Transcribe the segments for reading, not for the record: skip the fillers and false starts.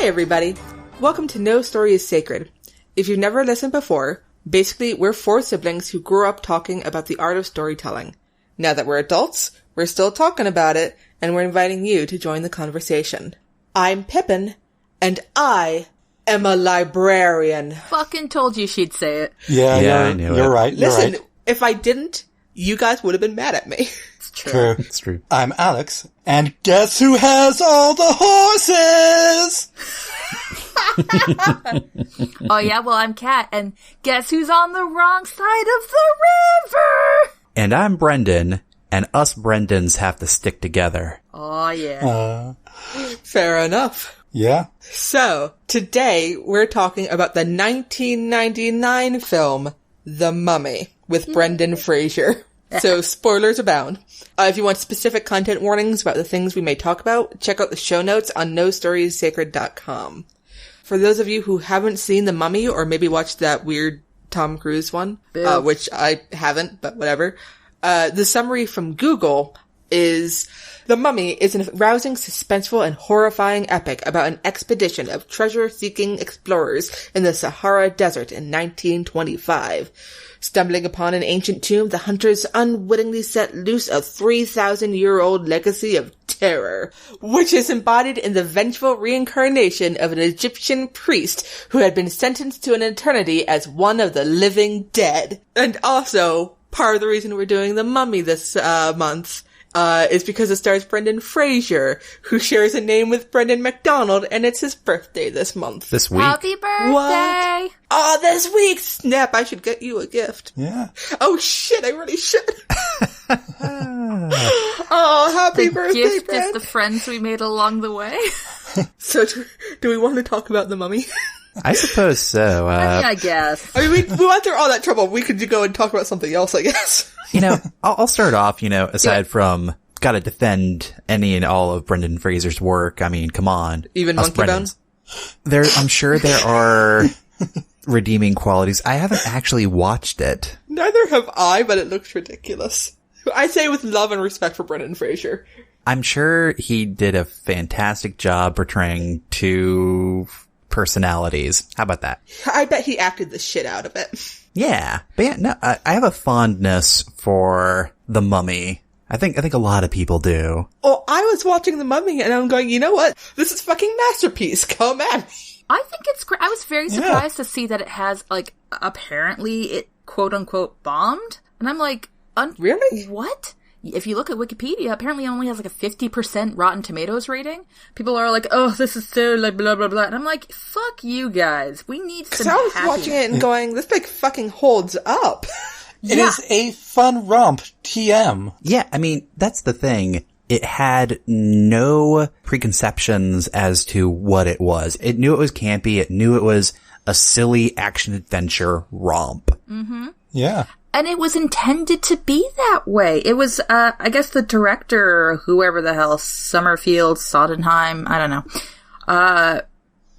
Hi, everybody. Welcome to No Story is Sacred. If you've never listened before, basically, we're four siblings who grew up talking about the art of storytelling. Now that we're adults, we're still talking about it, and we're inviting you to join the conversation. I'm Pippin, and I am a librarian. Fucking told you she'd say it. Yeah, I knew you're it. right. Listen, if I didn't, you guys would have been mad at me. It's true. It's true. I'm Alex, and guess who has all the horses? Oh yeah, well I'm Kat, and guess who's on the wrong side of the river? And I'm Brendan, and us Brendans have to stick together. Oh yeah. Fair enough. Yeah. So, today we're talking about the 1999 film, The Mummy, with Brendan Fraser. So, spoilers abound. If you want specific content warnings about the things we may talk about, check out the show notes on nostoriessacred.com. For those of you who haven't seen The Mummy, or maybe watched that weird Tom Cruise one, which I haven't, but whatever, the summary from Google is, The Mummy is a rousing, suspenseful, and horrifying epic about an expedition of treasure-seeking explorers in the Sahara Desert in 1925. Stumbling upon an ancient tomb, the hunters unwittingly set loose a 3,000-year-old legacy of terror, which is embodied in the vengeful reincarnation of an Egyptian priest who had been sentenced to an eternity as one of the living dead. And also, part of the reason we're doing The Mummy this month is because it stars Brendan Fraser, who shares a name with Brendan McDonald, and it's his birthday this month. This week? Happy birthday! What? Oh, this week! Snap, I should get you a gift. Yeah. Oh shit, I really should. Oh, happy birthday, Gift Brad. is the friends we made along the way. So, do we want to talk about The Mummy? I suppose so. I guess. I mean, we went through all that trouble. We could go and talk about something else, I guess. I'll start off, aside from gotta defend any and all of Brendan Fraser's work. I mean, come on. Even Us Monkey Bone? I'm sure there are redeeming qualities. I haven't actually watched it. Neither have I, but it looks ridiculous. I say with love and respect for Brendan Fraser. I'm sure he did a fantastic job portraying two personalities. How about that? I bet he acted the shit out of it. Yeah. But yeah, no, I have a fondness for The Mummy. I think a lot of people do. Oh, I was watching The Mummy and I'm going, you know what? This is fucking masterpiece. Come at me. I think it's great. I was very surprised to see that it has, apparently it quote-unquote bombed. And I'm like, really? What? If you look at Wikipedia, apparently it only has a 50% Rotten Tomatoes rating. People are like, oh, this is so blah, blah, blah. And I'm like, fuck you guys. We need some I was watching it and going, this fucking holds up. It is a fun romp, TM. Yeah, I mean, that's the thing. It had no preconceptions as to what it was. It knew it was campy. It knew it was a silly action-adventure romp. Mm-hmm. Yeah. And it was intended to be that way. It was, I guess the director, whoever the hell, Summerfield, Sodenheim, I don't know,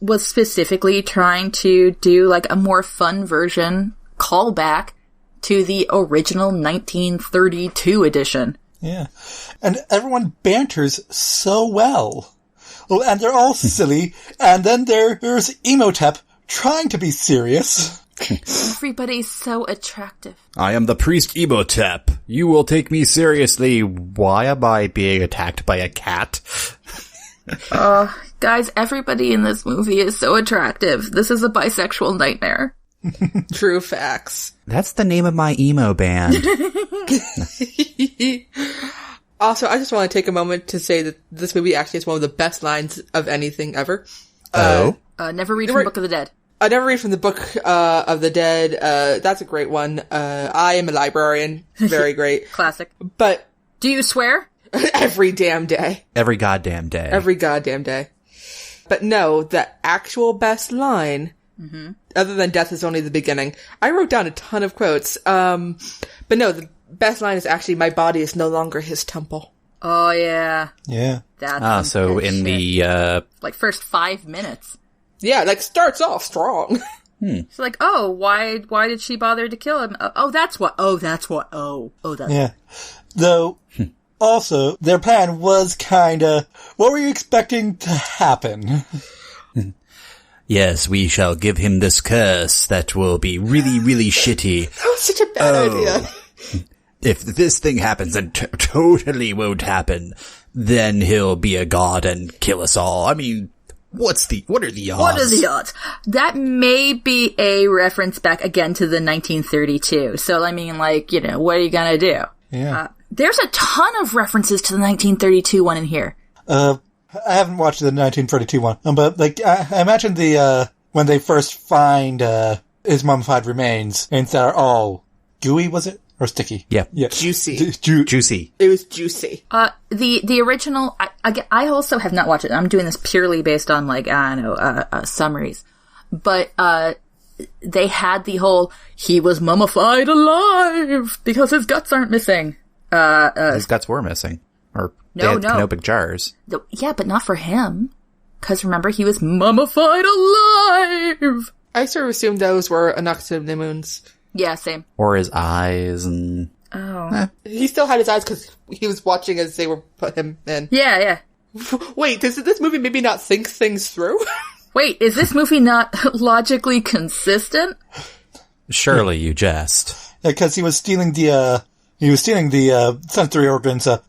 was specifically trying to do a more fun version, callback to the original 1932 edition. Yeah. And everyone banters so well. Oh, and they're all silly, and then there's Emotep trying to be serious. Everybody's so attractive. I am the priest Emotep. You will take me seriously. Why am I being attacked by a cat? Guys, everybody in this movie is so attractive. This is a bisexual nightmare. True facts. That's the name of my emo band. Also, I just want to take a moment to say that this movie actually has one of the best lines of anything ever. Never read from Book of the Dead. I never read from the Book of the Dead. That's a great one. I am a librarian. Very great. Classic. But do you swear? Every damn day. Every goddamn day. Every goddamn day. But no, the actual best line, other than death is only the beginning. I wrote down a ton of quotes. But no, the best line is actually, my body is no longer his temple. Oh, yeah. Yeah. That's so in shit. The, first 5 minutes. Yeah, starts off strong. It's like, oh, why did she bother to kill him? That's what. Yeah. Though, also, their plan was kinda, what were you expecting to happen? Yes, we shall give him this curse that will be really, really shitty. That was such a bad idea. If this thing happens and totally won't happen, then he'll be a god and kill us all. I mean, what are the odds? What are the odds? That may be a reference back again to the 1932. So, I mean, like, you know, what are you gonna do? Yeah. There's a ton of references to the 1932 one in here. I haven't watched the 1932 one, but like I imagine when they first find his mummified remains, and they're all gooey, was it, or sticky? Yeah, Juicy. Juicy. It was juicy. The original. I also have not watched it. I'm doing this purely based on like I don't know summaries, but they had the whole he was mummified alive because his guts aren't missing. His guts were missing. Or they had canopic jars. Yeah, but not for him. Because remember, he was mummified alive! I sort of assumed those were Anaxagomoons. Yeah, same. Or his eyes and... Oh. He still had his eyes because he was watching as they were put him in. Yeah. Wait, does this movie maybe not think things through? Wait, is this movie not logically consistent? Surely you jest. Yeah, because he was stealing the sensory organs of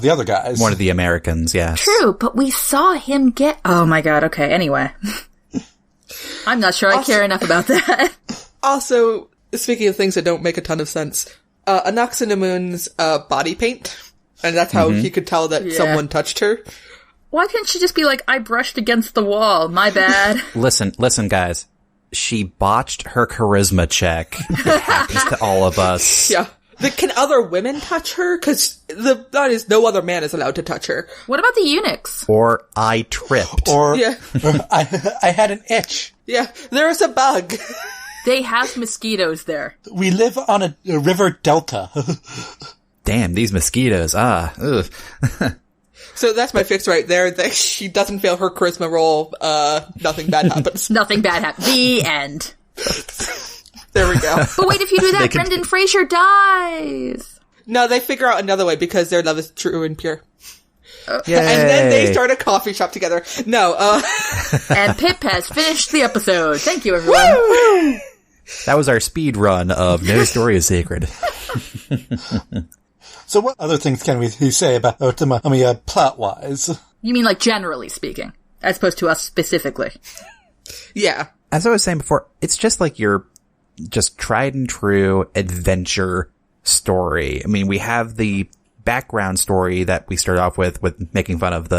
the other guys. One of the Americans, yes. True, but we saw him get... Oh my god, okay, anyway. I'm not sure I care enough about that. Also, speaking of things that don't make a ton of sense, Anaxagomoon's body paint, and that's how he could tell that someone touched her. Why can't she just be like, I brushed against the wall, my bad? Listen, guys. She botched her charisma check. It happens to all of us. Yeah. Can other women touch her? Because no other man is allowed to touch her. What about the eunuchs? Or I tripped. Or Yeah. I had an itch. Yeah, there's a bug. They have mosquitoes there. We live on a river delta. Damn, these mosquitoes. Ugh. So that's my fix right there. That she doesn't fail her charisma roll. Nothing bad happens. Nothing bad happens. The end. There we go. But wait, if you do that, Brendan Fraser dies. No, they figure out another way because their love is true and pure. Yay. And then they start a coffee shop together. No, And Pip has finished the episode. Thank you, everyone. That was our speed run of No Story is Sacred. So what other things can we say about plot-wise? You mean like generally speaking, as opposed to us specifically? yeah. As I was saying before, it's just like your just tried and true adventure story. I mean, we have the background story that we start off with making fun of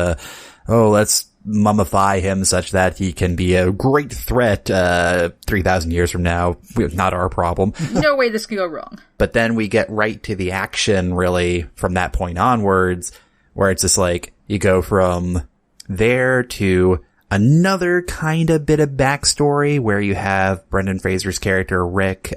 let's mummify him such that he can be a great threat 3,000 years from now. Not our problem. No way this could go wrong. But then we get right to the action, really, from that point onwards, where it's just like, you go from there to another kind of bit of backstory, where you have Brendan Fraser's character, Rick,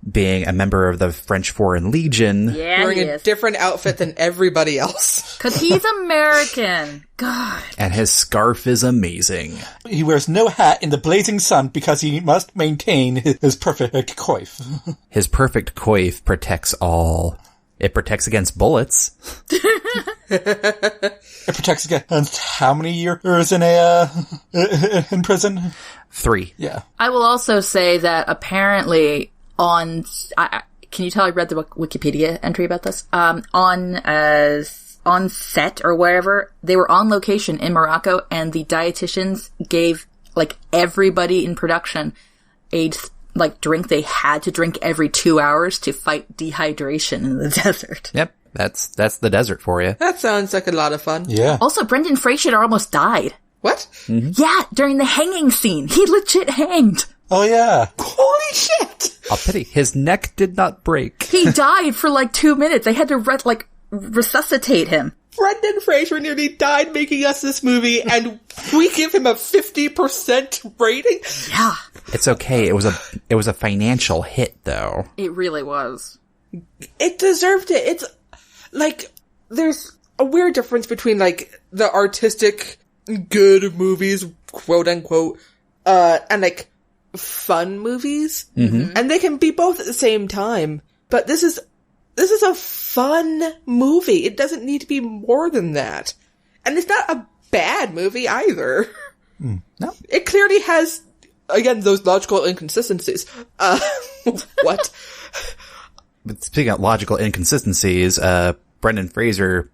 being a member of the French Foreign Legion. Yeah, Wearing a different outfit than everybody else. Because he's American. God. And his scarf is amazing. He wears no hat in the blazing sun because he must maintain his perfect coif. His perfect coif protects all. It protects against bullets. It protects against how many years in prison? 3. Yeah. I will also say that apparently can you tell I read the Wikipedia entry about this? On set or wherever, they were on location in Morocco, and the dietitians gave like everybody in production a drink they had to drink every 2 hours to fight dehydration in the desert. Yep. That's the desert for you. That sounds like a lot of fun. Yeah. Also, Brendan Fraser almost died. What? Mm-hmm. Yeah, during the hanging scene. He legit hanged. Oh, yeah. Holy shit! I'll pity. His neck did not break. He died for like 2 minutes. They had to resuscitate him. Brendan Fraser nearly died making us this movie, and we give him a 50% rating? Yeah. It's okay. It was a financial hit, though. It really was. It deserved it. It's like, there's a weird difference between like the artistic good movies, quote unquote, and like fun movies. Mm-hmm. And they can be both at the same time. But this is a fun movie. It doesn't need to be more than that. And it's not a bad movie either. No. It clearly has, again, those logical inconsistencies. What? But speaking of logical inconsistencies, Brendan Fraser,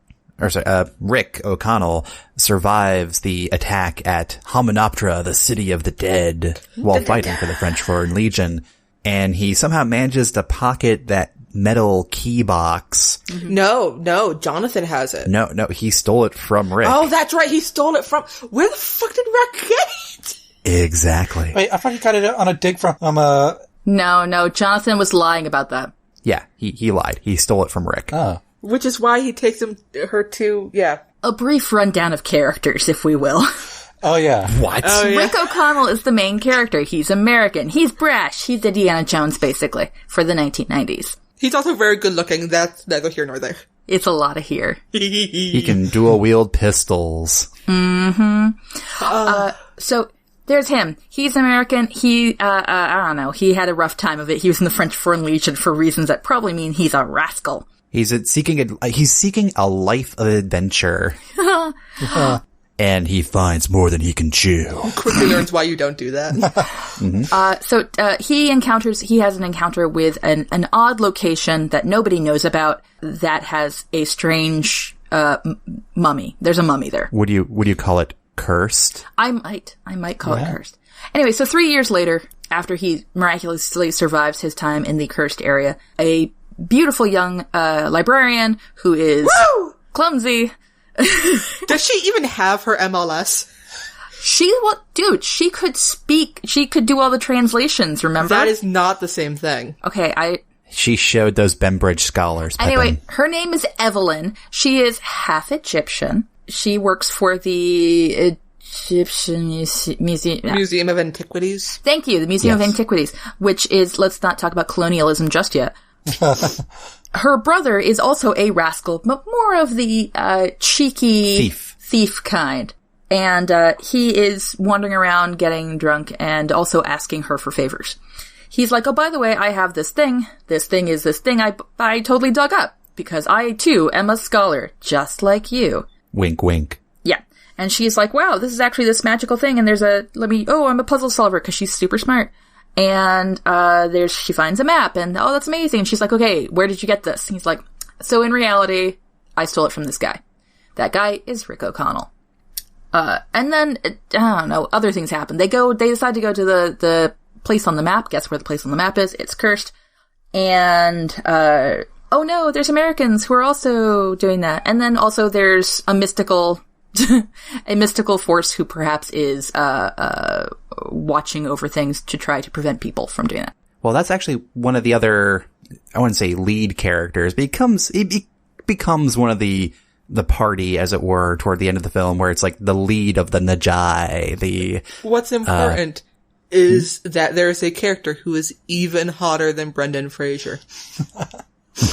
Rick O'Connell survives the attack at Hominoptera, the city of the dead, while fighting for the French Foreign Legion. And he somehow manages to pocket that metal key box. No, Jonathan has it. No, he stole it from Rick. Oh, that's right, he stole it from... Where the fuck did Rick get it? Exactly. Wait, I thought he got it on a dig from, No, Jonathan was lying about that. Yeah, he lied. He stole it from Rick. Oh. Which is why he takes her to, yeah. A brief rundown of characters, if we will. Oh, yeah. What? Oh, yeah. Rick O'Connell is the main character. He's American. He's brash. He's Indiana Jones, basically, for the 1990s. He's also very good looking. That's neither here nor there. It's a lot of here. He can dual wield pistols. So there's him. He's American. He, I don't know. He had a rough time of it. He was in the French Foreign Legion for reasons that probably mean he's a rascal. He's seeking a life of adventure. And he finds more than he can chew. Quickly learns why you don't do that. So he has an encounter with an odd location that nobody knows about that has a strange, mummy. There's a mummy there. Would you call it cursed? I might call it cursed. Anyway, so 3 years later, after he miraculously survives his time in the cursed area, a beautiful young, librarian who is clumsy. Does she even have her MLS? She could speak. She could do all the translations, remember? That is not the same thing. Okay, She showed those Bembridge scholars. Anyway, her name is Evelyn. She is half Egyptian. She works for the Egyptian Museum of Antiquities. Thank you, the Museum of Antiquities, which is, let's not talk about colonialism just yet. Her brother is also a rascal, but more of the cheeky thief kind. And he is wandering around getting drunk and also asking her for favors. He's like, oh, by the way, I have this thing. This thing is this thing I totally dug up because I, too, am a scholar, just like you. Wink, wink. Yeah. And she's like, wow, this is actually this magical thing. And I'm a puzzle solver because she's super smart. And she finds a map and, oh, that's amazing. And she's like, okay, where did you get this? And he's like, so in reality, I stole it from this guy. That guy is Rick O'Connell. And then, I don't know, other things happen. They decide to go to the place on the map. Guess where the place on the map is? It's cursed. And, oh no, there's Americans who are also doing that. And then also there's a mystical force who perhaps is, watching over things to try to prevent people from doing that. Well, that's actually one of the other, I wouldn't say lead characters, but it becomes one of the party, as it were, toward the end of the film, where it's like the lead of the Najai, What's important is that there is a character who is even hotter than Brendan Fraser.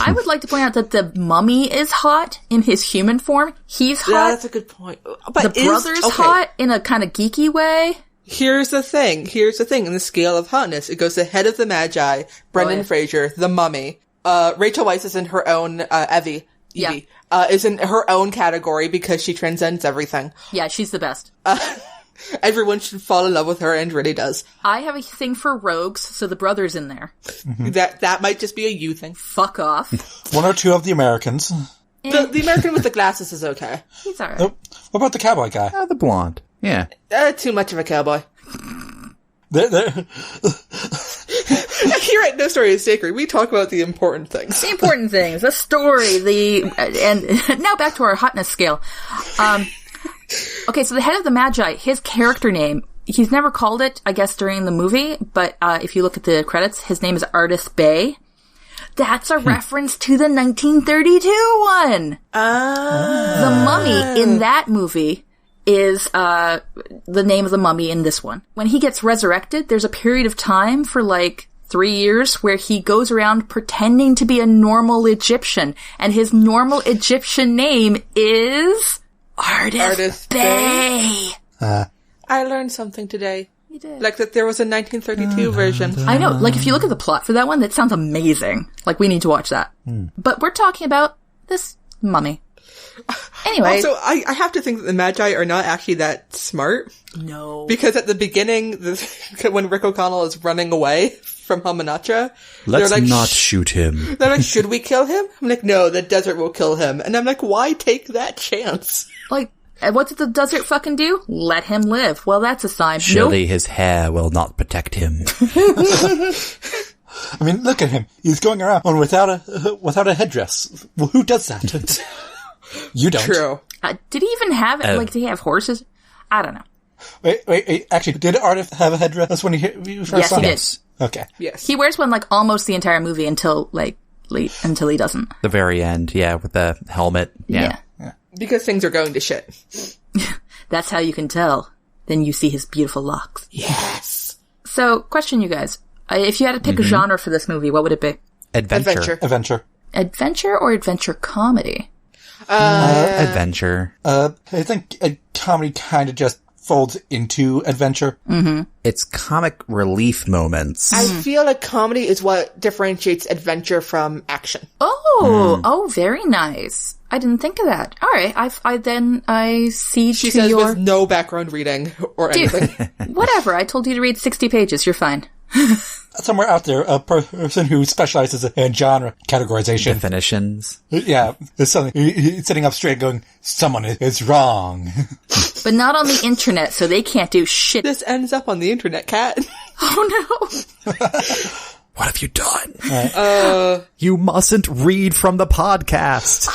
I would like to point out that the mummy is hot in his human form. He's hot. Yeah, that's a good point. But the brother's hot in a kind of geeky way. Here's the thing. In the scale of hotness, it goes to Head of the Magi, Brendan Fraser, the Mummy. Rachel Weisz is in her own, Evie, is in her own category because she transcends everything. Yeah, she's the best. Everyone should fall in love with her and really does. I have a thing for rogues, so the brother's in there. Mm-hmm. That might just be a you thing. Fuck off. One or two of the Americans. The American with the glasses is okay. He's alright. Oh, what about the cowboy guy? the blonde. Yeah. Too much of a cowboy. There. Here at No Story is Sacred, we talk about the important things. The important things, the story, and now back to our hotness scale. Okay, so the Head of the Magi, his character name, he's never called it, I guess, during the movie, but if you look at the credits, his name is Ardith Bay. That's a reference to the 1932 one! The mummy in that movie is the name of the mummy in this one. When he gets resurrected, there's a period of time for 3 years where he goes around pretending to be a normal Egyptian, and his normal Egyptian name is Ardith Bay. I learned something today. You did. Like that there was a 1932 version. I know, if you look at the plot for that one, that sounds amazing. We need to watch that. But we're talking about this mummy. Anyway. Also, I have to think that the Magi are not actually that smart. No. Because at the beginning, when Rick O'Connell is running away from Hamanacha, Let's they're like, not shoot him. They're like, should we kill him? I'm like, no, the desert will kill him. And I'm like, why take that chance? Like, what did the desert fucking do? Let him live. Well, that's a sign. Surely his hair will not protect him. I mean, look at him. He's going around without a headdress. Well, who does that? You don't. True. Did he even have it? Like, did he have horses? I don't know. Wait. Actually, did Artif have a headdress when he first saw Yes, he him? did. Okay. Yes. He wears one, like, almost the entire movie until he doesn't. The very end, yeah, with the helmet. Yeah. Because things are going to shit. That's how you can tell. Then you see his beautiful locks. Yes. So, question, you guys. If you had to pick a genre for this movie, what would it be? Adventure. Adventure or adventure comedy? Adventure. I think a comedy kind of just folds into adventure. Mm-hmm. It's comic relief moments. I feel like comedy is what differentiates adventure from action. Oh, very nice. I didn't think of that. All right, I see. She to says your... with no background reading or anything. Whatever. I told you to read 60 pages. You're fine. Somewhere out there, a person who specializes in genre categorization. Definitions. Yeah, there's something. He's sitting up straight going, someone is wrong. But not on the internet, so they can't do shit. This ends up on the internet, Kat. Oh no. What have you done? You mustn't read from the podcast.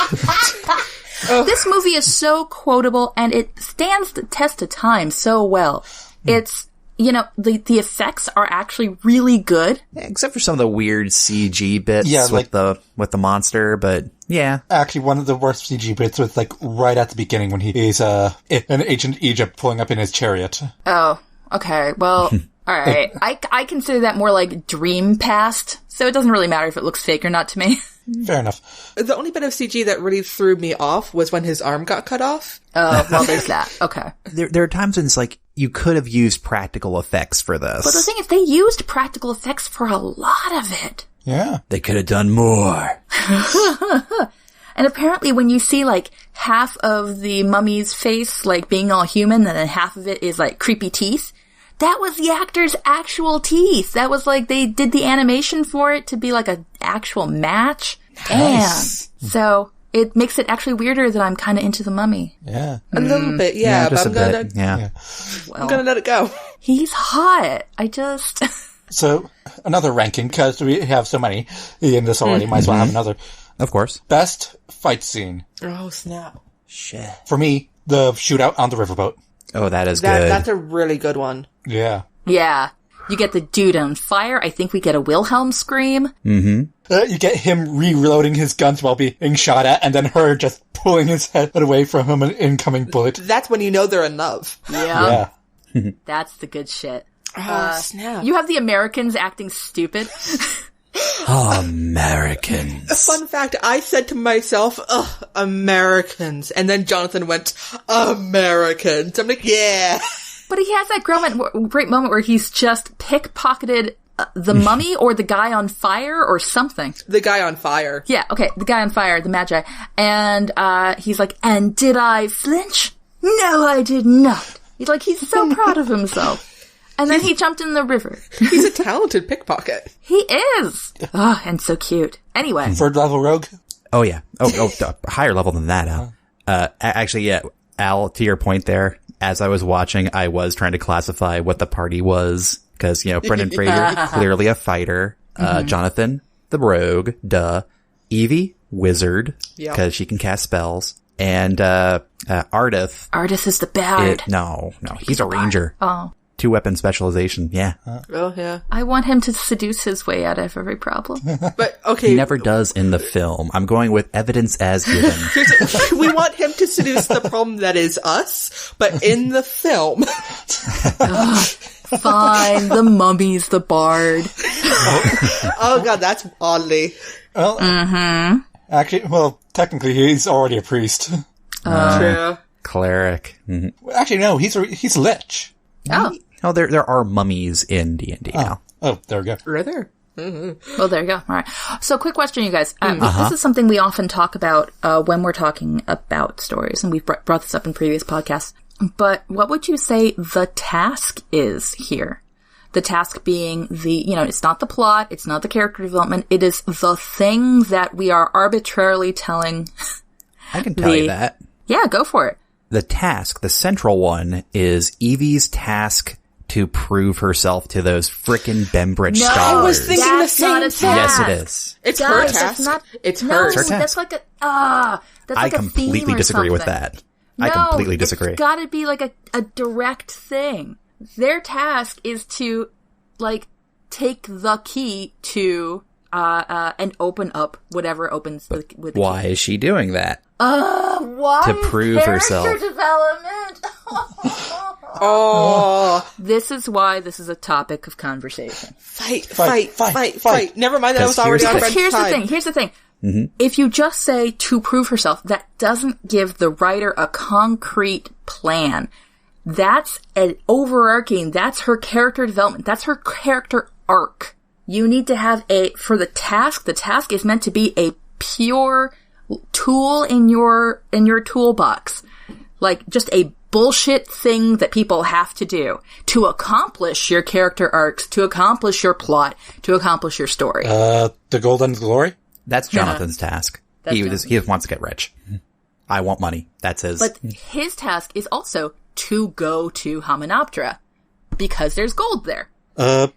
This movie is so quotable, and it stands the test of time so well. It's, the effects are actually really good. Except for some of the weird CG bits like, with the monster, but yeah. Actually, one of the worst CG bits was like right at the beginning when he's an ancient Egypt pulling up in his chariot. Oh, okay. Well, all right. I consider that more like Dream Past, so it doesn't really matter if it looks fake or not to me. Fair enough. The only bit of CG that really threw me off was when his arm got cut off. Oh, well, there's that. Okay. There are times when it's like, you could have used practical effects for this. But the thing is, they used practical effects for a lot of it. Yeah. They could have done more. And apparently when you see, like, half of the mummy's face, like, being all human, and then half of it is, like, creepy teeth, that was the actor's actual teeth. That was, like, they did the animation for it to be, like, an actual match. Nice. Damn. So, it makes it actually weirder that I'm kind of into the mummy. Yeah. A little bit, yeah, just but a bit. Yeah. I'm gonna let it go. He's hot. I just... So, another ranking, because we have so many in this already, might as well have another. Of course. Best fight scene. Oh, snap. Shit. For me, the shootout on the riverboat. Oh, that is good. That's a really good one. Yeah. Yeah. You get the dude on fire. I think we get a Wilhelm scream. Mm-hmm. You get him reloading his guns while being shot at, and then her just pulling his head away from him an incoming bullet. That's when you know they're in love. Yeah. Yeah. That's the good shit. Oh, snap. You have the Americans acting stupid. Americans. Fun fact, I said to myself, ugh, Americans. And then Jonathan went, Americans. I'm like, yeah. But he has that great moment where he's just pickpocketed the mummy or the guy on fire or something. The guy on fire. Yeah, okay, the guy on fire, the Magi. And he's like, and did I flinch? No, I did not. He's so proud of himself. And then he jumped in the river. He's a talented pickpocket. He is. Oh, and so cute. Anyway. Third level rogue? Oh, yeah. Oh, higher level than that, Al. Actually, yeah, Al, to your point there, as I was watching, I was trying to classify what the party was. Because, Brendan Fraser, clearly a fighter. Jonathan, the rogue, duh. Evie, wizard, because she can cast spells. And Ardith. Ardith is the bard. No, he's a ranger. Oh. 2-weapon specialization, yeah. Oh, yeah. I want him to seduce his way out of every problem. But, okay. He never does in the film. I'm going with evidence as given. We want him to seduce the problem that is us, but in the film. Fine, the mummy's the bard. Oh, God, that's oddly. Well, actually, technically, he's already a priest. True. Cleric. Mm-hmm. Actually, no, he's a lich. Oh. Oh, there are mummies in D&D now. Oh, there we go. Are there? Well, there you go. All right. So, quick question, you guys. This is something we often talk about when we're talking about stories, and we've brought this up in previous podcasts. But what would you say the task is here? The task being it's not the plot, it's not the character development, it is the thing that we are arbitrarily telling. I can tell you that. Yeah, go for it. The task, the central one, is Evie's task to prove herself to those frickin' Bembridge scholars. I was thinking That's the same not a thing. task. Yes, it is. It's Guys, her that's task. not- It's No, hers. her task. that's like that's I like a completely theme or disagree with something. that. I completely disagree. It's gotta be like a direct thing. Their task is to, like, take the key to, and open up whatever opens with the Why key. is she doing that? Why? To prove herself. Character development. Oh, This is why this is a topic of conversation. fight. Never mind that I was already on Fred's side. Here's the thing. If you just say to prove herself, that doesn't give the writer a concrete plan. That's an overarching, that's her character development, that's her character arc. You need to have for the task is meant to be a pure tool in your toolbox. Like, just a bullshit thing that people have to do to accomplish your character arcs, to accomplish your plot, to accomplish your story. The Golden Glory? That's Jonathan's task. He Jonathan. just wants to get rich. I want money. That's his. But his task is also to go to Hymenoptera, because there's gold there.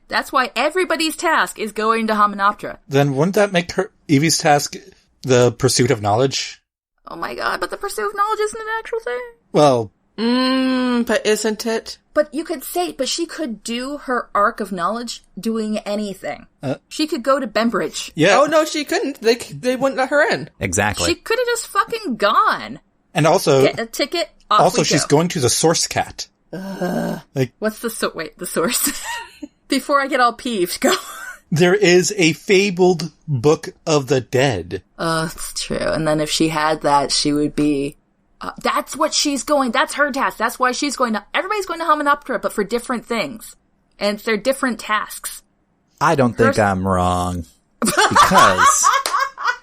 That's why everybody's task is going to Hymenoptera. Then wouldn't that make Evie's task the pursuit of knowledge? Oh my god, but the pursuit of knowledge isn't an actual thing. Well, But isn't it? But you could say, but she could do her arc of knowledge doing anything. She could go to Bembridge. yeah. Oh no, she couldn't. They wouldn't let her in. exactly. She could have just fucking gone. And also, Get a ticket, off we she's go. going to the Source Cat. What's the source? Before I get all peeved, go. There is a fabled Book of the Dead. That's true. And then if she had that, she would be... that's what she's going... That's her task. That's why she's going to... Everybody's going to Hymenoptera, but for different things. And they're different tasks. I don't think I'm wrong.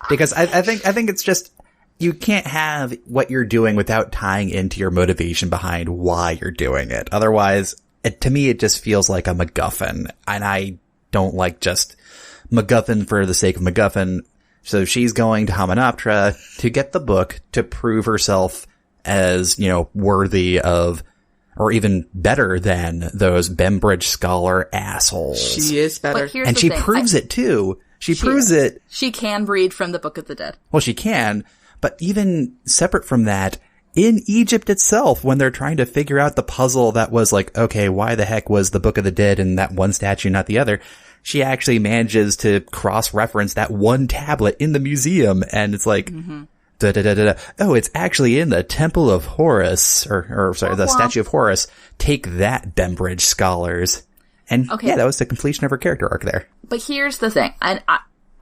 Because I think it's just, you can't have what you're doing without tying into your motivation behind why you're doing it. Otherwise, to me, it just feels like a MacGuffin. And I don't like just MacGuffin for the sake of MacGuffin. So she's going to Hymenoptera to get the book to prove herself as, worthy of, or even better than those Bembridge scholar assholes. She is better. But here's And the she thing. proves it too. She proves it. She can read from the Book of the Dead. Well, she can, but even separate from that, in Egypt itself, when they're trying to figure out the puzzle that was like, okay, why the heck was the Book of the Dead in that one statue, not the other? She actually manages to cross-reference that one tablet in the museum, and it's like, oh, it's actually in the Temple of Horus, or the Statue of Horus. Take that, Bembridge scholars. And Okay. yeah, that was the completion of her character arc there. But here's the thing. And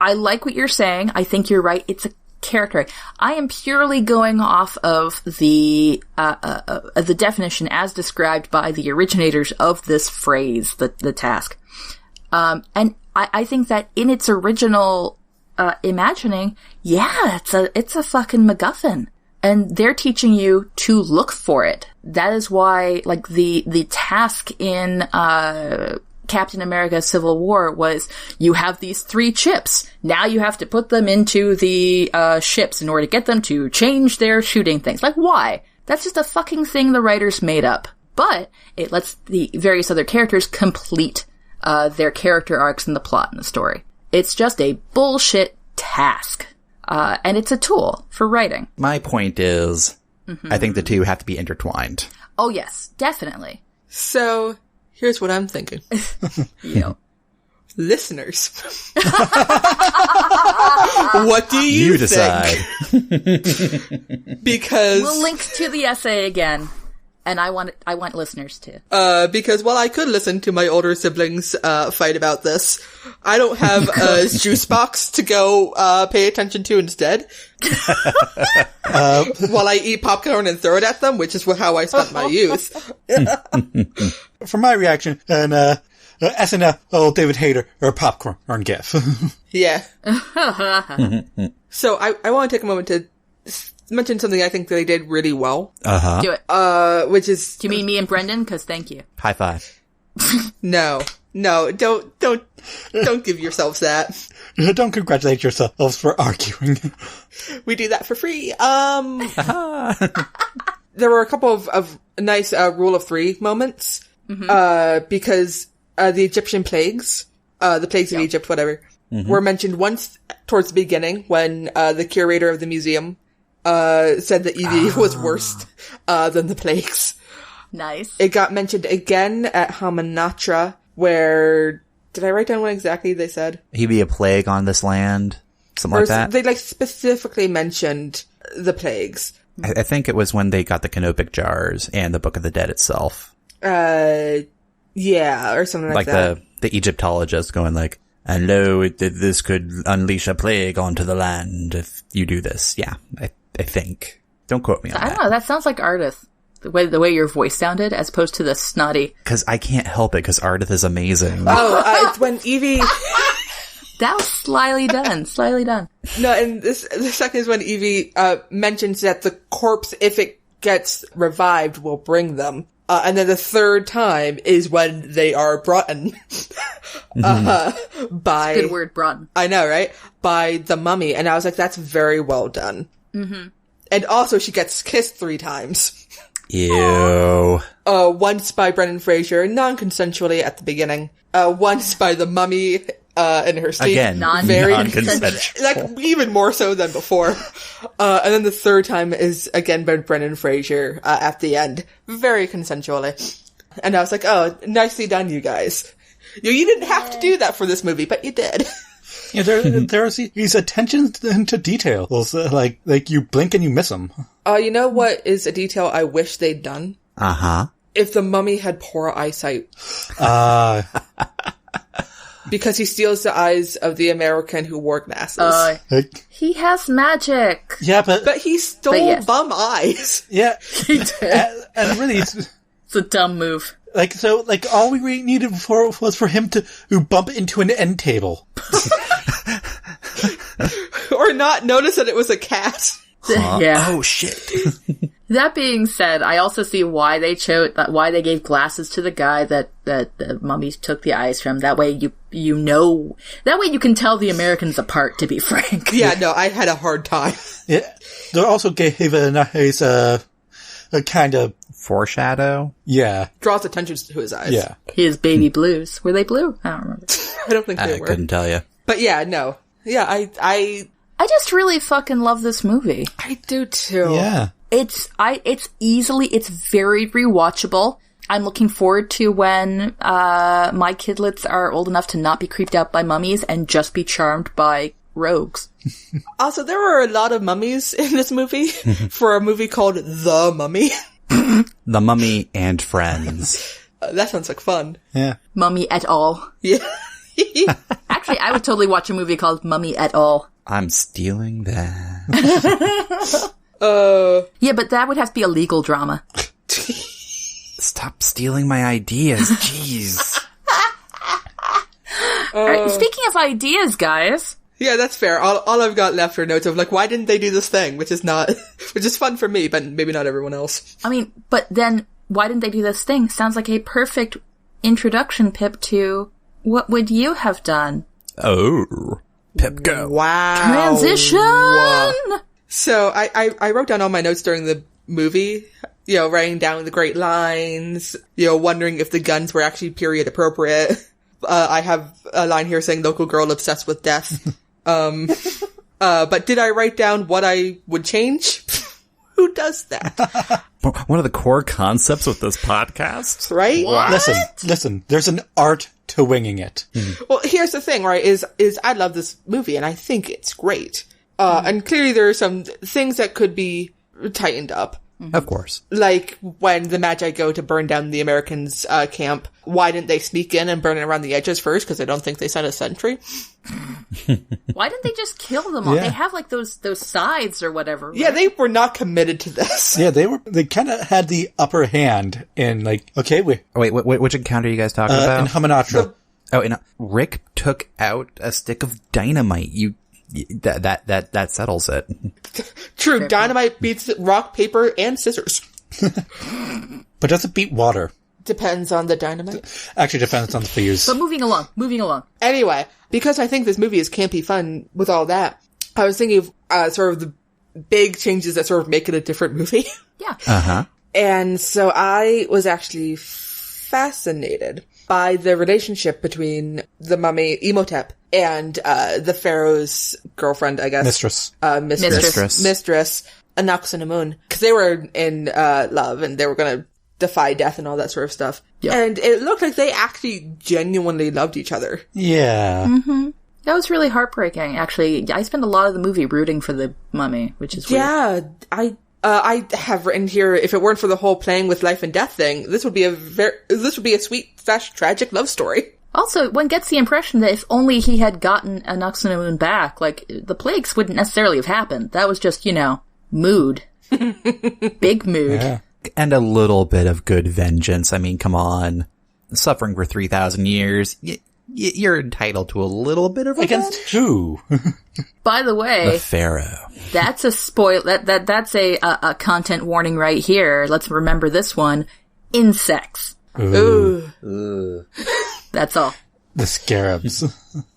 I like what you're saying. I think you're right. It's a character. I am purely going off of the definition as described by the originators of this phrase, the task. And I think that in its original imagining, yeah, it's a fucking MacGuffin. And they're teaching you to look for it. That is why, like, the task in Captain America Civil War was, you have these 3 chips. Now you have to put them into the ships in order to get them to change their shooting things. Like, why? That's just a fucking thing the writers made up. But it lets the various other characters complete their character arcs in the plot and the story. It's just a bullshit task. And it's a tool for writing. My point is, I think the two have to be intertwined. Oh yes, definitely. So, here's what I'm thinking. Listeners. What do you decide. think? Because... We'll link to the essay again. And I want listeners to. Because while I could listen to my older siblings fight about this, I don't have a juice box to go pay attention to instead. While I eat popcorn and throw it at them, which is how I spent my youth. For my reaction, and SNL David Hayter or popcorn gif. Yeah. So I want to take a moment to mention something I think they did really well. Do it. Which is... Do you mean me and Brendan? Because thank you. High five. No, don't give yourselves that. Don't congratulate yourselves for arguing. We do that for free. There were a couple of nice rule of three moments. Because the Egyptian plagues, the plagues of Egypt, whatever, were mentioned once towards the beginning when the curator of the museum said that Evie was worse than the plagues. Nice. It got mentioned again at Hamunaptra, where... Did I write down what exactly they said? He'd be a plague on this land. Something like that. They specifically mentioned the plagues. I think it was when they got the canopic jars and the Book of the Dead itself. Yeah, or something like that. Like the Egyptologist going like, and lo, this could unleash a plague onto the land if you do this. Yeah, I think. Don't quote me on that. I don't know, that sounds like Ardith. The way your voice sounded, as opposed to the snotty. Because I can't help it, because Ardith is amazing. It's when Evie... That was slyly done. No, and the second is when Evie mentions that the corpse, if it gets revived, will bring them. And then the third time is when they are brought in by... Good word, brought. I know, right? By the mummy. And I was like, that's very well done. And also, she gets kissed 3 times. Ew. Once by Brendan Fraser, non-consensually at the beginning. Once by the mummy in her sleep. Again, very non-consensual. Like, even more so than before. And then the third time is again by Brendan Fraser at the end. Very consensually. And I was like, oh, nicely done, you guys. You didn't have to do that for this movie, but you did. Yeah, there's these attentions to details. Like you blink and you miss them. You know what is a detail I wish they'd done? If the mummy had poor eyesight. Because he steals the eyes of the American who wore glasses. He has magic. Yeah, but he stole bum eyes. Yeah. He did. And really, It's a dumb move. All we really needed was for him to bump into an end table. Or not notice that it was a cat. Yeah. Oh, shit. That being said, I also see why they gave glasses to the guy that the mummy took the eyes from. That way you know, that way you can tell the Americans apart, to be frank. Yeah, no, I had a hard time. Yeah. They also gave a nice, a kind of foreshadow. Yeah. Draws attention to his eyes. Yeah. His baby blues. Were they blue? I don't remember. I don't think they were. I couldn't tell you. But yeah, no. Yeah, I just really fucking love this movie. I do too. Yeah. It's very rewatchable. I'm looking forward to when my kidlets are old enough to not be creeped out by mummies and just be charmed by rogues. Also, there were a lot of mummies in this movie for a movie called The Mummy. The Mummy and Friends. That sounds like fun. Yeah. Mummy et al. Yeah. Actually, I would totally watch a movie called Mummy et al. I'm stealing that. Yeah, but that would have to be a legal drama. Stop stealing my ideas. Jeez. Alright, speaking of ideas, guys. Yeah, that's fair. All I've got left are notes of like, why didn't they do this thing? Which is fun for me, but maybe not everyone else. I mean, but then, why didn't they do this thing? Sounds like a perfect introduction, Pip, to what would you have done? Oh. Pip, go. Wow. Transition! Wow. So I wrote down all my notes during the movie, writing down the great lines, wondering if the guns were actually period appropriate. I have a line here saying local girl obsessed with death. But did I write down what I would change? Who does that? One of the core concepts with this podcast? Right? What? Listen, there's an art to winging it. Well, here's the thing, right, is I love this movie and I think it's great. And clearly there are some things that could be tightened up. Of course. Like, when the Magi go to burn down the Americans' camp, why didn't they sneak in and burn it around the edges first? Because I don't think they sent a sentry. Why didn't they just kill them all? Yeah. They have, like, those scythes or whatever. Right? Yeah, they were not committed to this. Yeah, they kind of had the upper hand in, like, okay, Wait, which encounter are you guys talking in about? Hamanatra. Rick took out a stick of dynamite. That settles it. True, dynamite beats rock, paper, and scissors. But does it beat water? Depends on the dynamite. Actually, depends on the fuse. But moving along. Anyway, because I think this movie is campy fun with all that, I was thinking of sort of the big changes that sort of make it a different movie. Yeah. Uh-huh. And so I was actually fascinated by the relationship between the mummy Imhotep and the pharaoh's girlfriend, I guess. Mistress. Mistress, Anaxunamun. Because they were in love and they were going to defy death and all that sort of stuff. Yep. And it looked like they actually genuinely loved each other. Yeah. Mm-hmm. That was really heartbreaking, actually. I spent a lot of the movie rooting for the mummy, which is weird. Yeah, I have written here, if it weren't for the whole playing with life and death thing, this would be a sweet / tragic love story. Also, one gets the impression that if only he had gotten Anaxunamun back, like, the plagues wouldn't necessarily have happened. That was just, mood. Big mood. Yeah. And a little bit of good vengeance. I mean, come on. Suffering for 3,000 years, you're entitled to a little bit of revenge. Against who? By the way, The Pharaoh. that's a spoil. That's a content warning right here. Let's remember this one: insects. Ooh. That's all. The scarabs.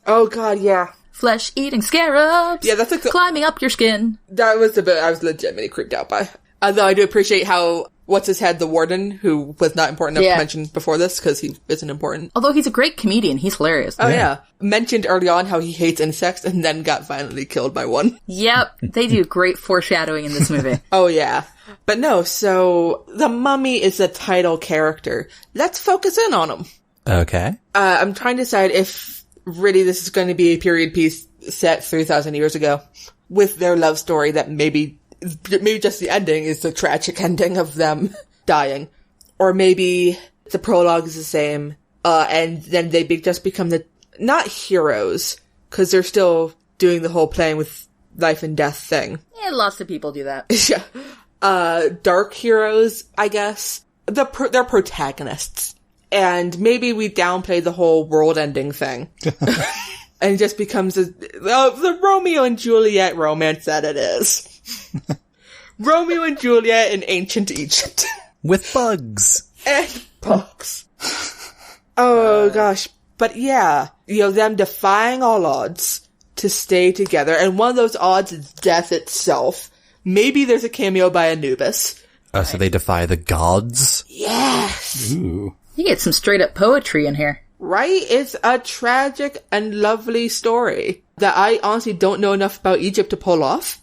Oh god, yeah. Flesh-eating scarabs. Yeah, that's like climbing up your skin. that was the bit I was legitimately creeped out by. Although I do appreciate how, what's-his-head, the warden, who was not important enough to mention before this, because he isn't important. Although he's a great comedian, he's hilarious. Oh yeah. Mentioned early on how he hates insects and then got violently killed by one. Yep, they do great foreshadowing in this movie. Oh yeah. But no, so the mummy is the title character. Let's focus in on him. Okay. I'm trying to decide if really this is going to be a period piece set 3,000 years ago with their love story that maybe just the ending is the tragic ending of them dying. Or maybe the prologue is the same, and then they just become not heroes, because they're still doing the whole playing with life and death thing. Yeah, lots of people do that. Yeah. Dark heroes, I guess. They're protagonists. And maybe we downplay the whole world-ending thing. And it just becomes the Romeo and Juliet romance that it is. Romeo and Juliet in ancient Egypt. With bugs. And bugs. Oh gosh. But yeah, them defying all odds to stay together. And one of those odds is death itself. Maybe there's a cameo by Anubis. So they defy the gods? Yes. Ooh. You get some straight up poetry in here. Right? It's a tragic and lovely story that I honestly don't know enough about Egypt to pull off.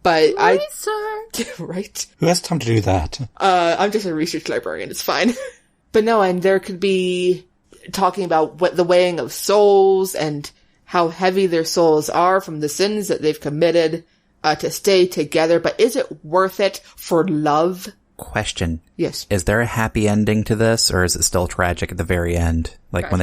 But Research. Right? Who has time to do that? I'm just a research librarian, it's fine. But no, and there could be talking about what the weighing of souls and how heavy their souls are from the sins that they've committed to stay together. But is it worth it for love? Question. Yes. Is there a happy ending to this, or is it still tragic at the very end? Like when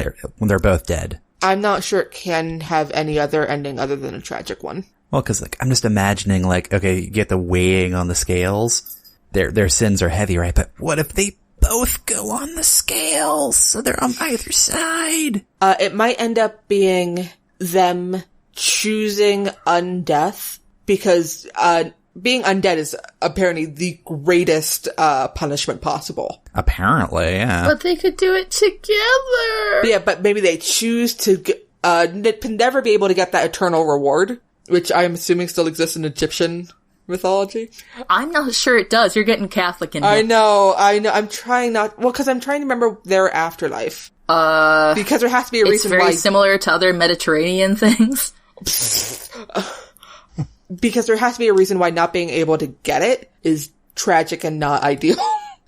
they're both dead? I'm not sure it can have any other ending other than a tragic one. Well, because I'm just imagining, okay, you get the weighing on the scales. Their sins are heavy, right? But what if they both go on the scales, so they're on either side? It might end up being them choosing undeath, because being undead is apparently the greatest punishment possible. Apparently, yeah. But they could do it together. But yeah, but maybe they choose to never be able to get that eternal reward, which I'm assuming still exists in Egyptian mythology. I'm not sure it does. You're getting Catholic in here. I know. I'm trying not... Well, because I'm trying to remember their afterlife. Because there has to be a reason why... It's very similar to other Mediterranean things. Because there has to be a reason why not being able to get it is tragic and not ideal.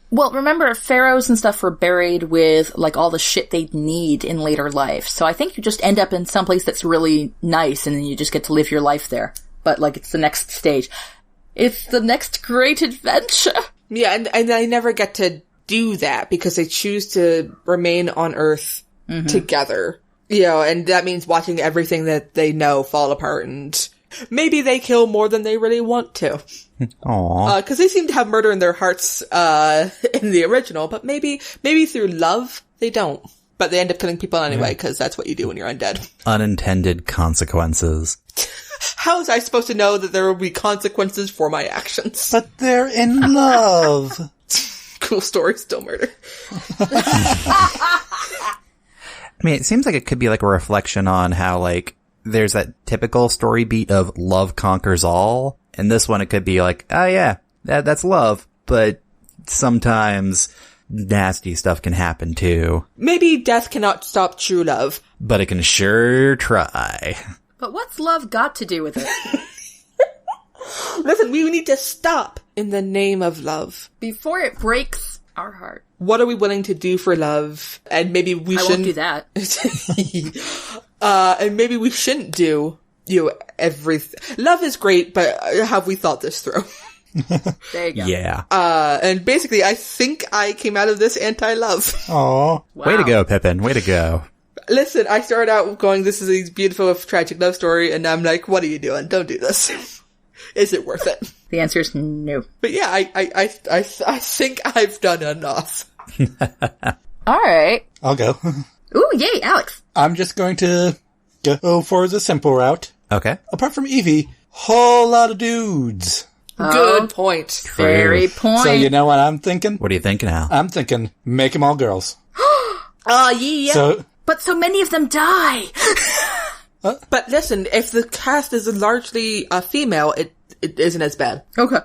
Well, remember, pharaohs and stuff were buried with, all the shit they'd need in later life. So I think you just end up in someplace that's really nice, and then you just get to live your life there. But, it's the next stage. It's the next great adventure. Yeah, and they never get to do that because they choose to remain on Earth together. You know, and that means watching everything that they know fall apart, and maybe they kill more than they really want to. Aww. Because they seem to have murder in their hearts in the original, but maybe through love, they don't. But they end up killing people anyway, because that's what you do when you're undead. Unintended consequences. How was I supposed to know that there will be consequences for my actions? But they're in love. Cool story, still murder. I mean, it seems like it could be like a reflection on how, like, there's that typical story beat of love conquers all. And this one, it could be like, oh yeah, that's love. But sometimes nasty stuff can happen too. Maybe death cannot stop true love. But it can sure try. But what's love got to do with it? Listen, we need to stop in the name of love. Before it breaks our heart. What are we willing to do for love? And maybe we shouldn't. I won't do that. And maybe we shouldn't do, everything. Love is great, but have we thought this through? There you go. Yeah. And basically, I think I came out of this anti-love. Aw. Wow. Way to go, Pippin. Way to go. Listen, I started out going, this is a beautiful, tragic love story, and I'm like, what are you doing? Don't do this. Is it worth it? The answer is no. But yeah, I think I've done enough. All right. I'll go. Ooh, yay, Alex. I'm just going to go for the simple route. Okay. Apart from Evie, whole lot of dudes. Good point. Very point. So you know what I'm thinking? What are you thinking, Al? I'm thinking make them all girls. Yeah. So But so many of them die. But listen, if the cast is largely female, it isn't as bad. Okay.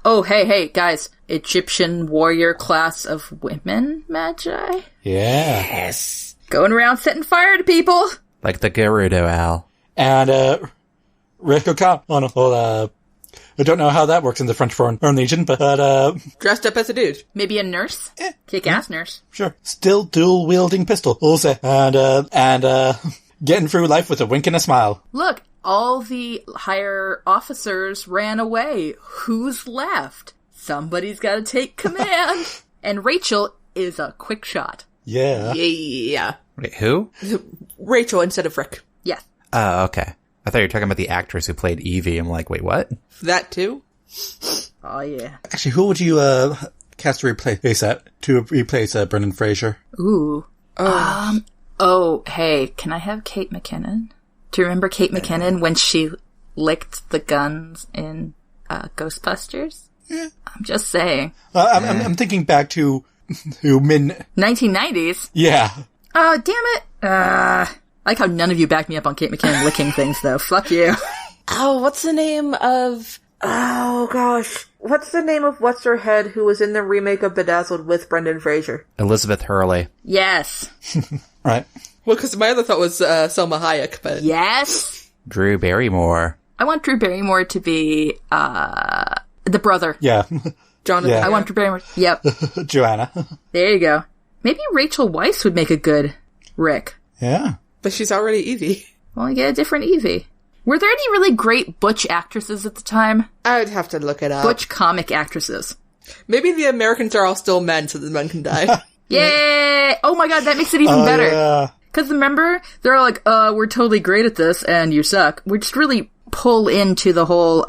Oh, hey, guys. Egyptian warrior class of women magi? yeah. Yes. Going around setting fire to people. Like the Gerudo, Al. And Rick O'Connell. Oh, no, I don't know how that works in the French Foreign Legion, but Dressed up as a dude. Maybe a nurse? Kick-ass nurse. sure. Still dual-wielding pistol, also. And getting through life with a wink and a smile. Look, all the higher officers ran away. Who's left? Somebody's got to take command. And Rachel is a quick shot. Yeah. Yeah. Wait, who? Rachel instead of Rick. Yes. Oh, okay. I thought you were talking about the actress who played Evie. I'm like, wait, what? That too? Oh, yeah. Actually, who would you cast to replace Brendan Fraser? Ooh. Oh, hey, can I have Kate McKinnon? Do you remember Kate McKinnon when she licked the guns in Ghostbusters? Yeah. I'm just saying. I'm thinking back to 1990s? Yeah. Oh, damn it. I like how none of you backed me up on Kate McKinnon licking things, though. Fuck you. Oh, what's the name of... Oh, gosh. What's the name of What's-Her-Head who was in the remake of Bedazzled with Brendan Fraser? Elizabeth Hurley. Yes. Right. Well, because my other thought was Selma Hayek, but... Yes. Drew Barrymore. I want Drew Barrymore to be, the brother. Yeah. Jonathan. Yeah. I want Drew Barrymore. Yep. Joanna. There you go. Maybe Rachel Weisz would make a good Rick. Yeah. But she's already Evie. Well, you get a different Evie. Were there any really great butch actresses at the time? I'd have to look it up. Butch comic actresses. Maybe the Americans are all still men, so the men can die. Yay! Oh my god, that makes it even better. Yeah. Because remember, they're all like, we're totally great at this, and you suck. We just really pull into the whole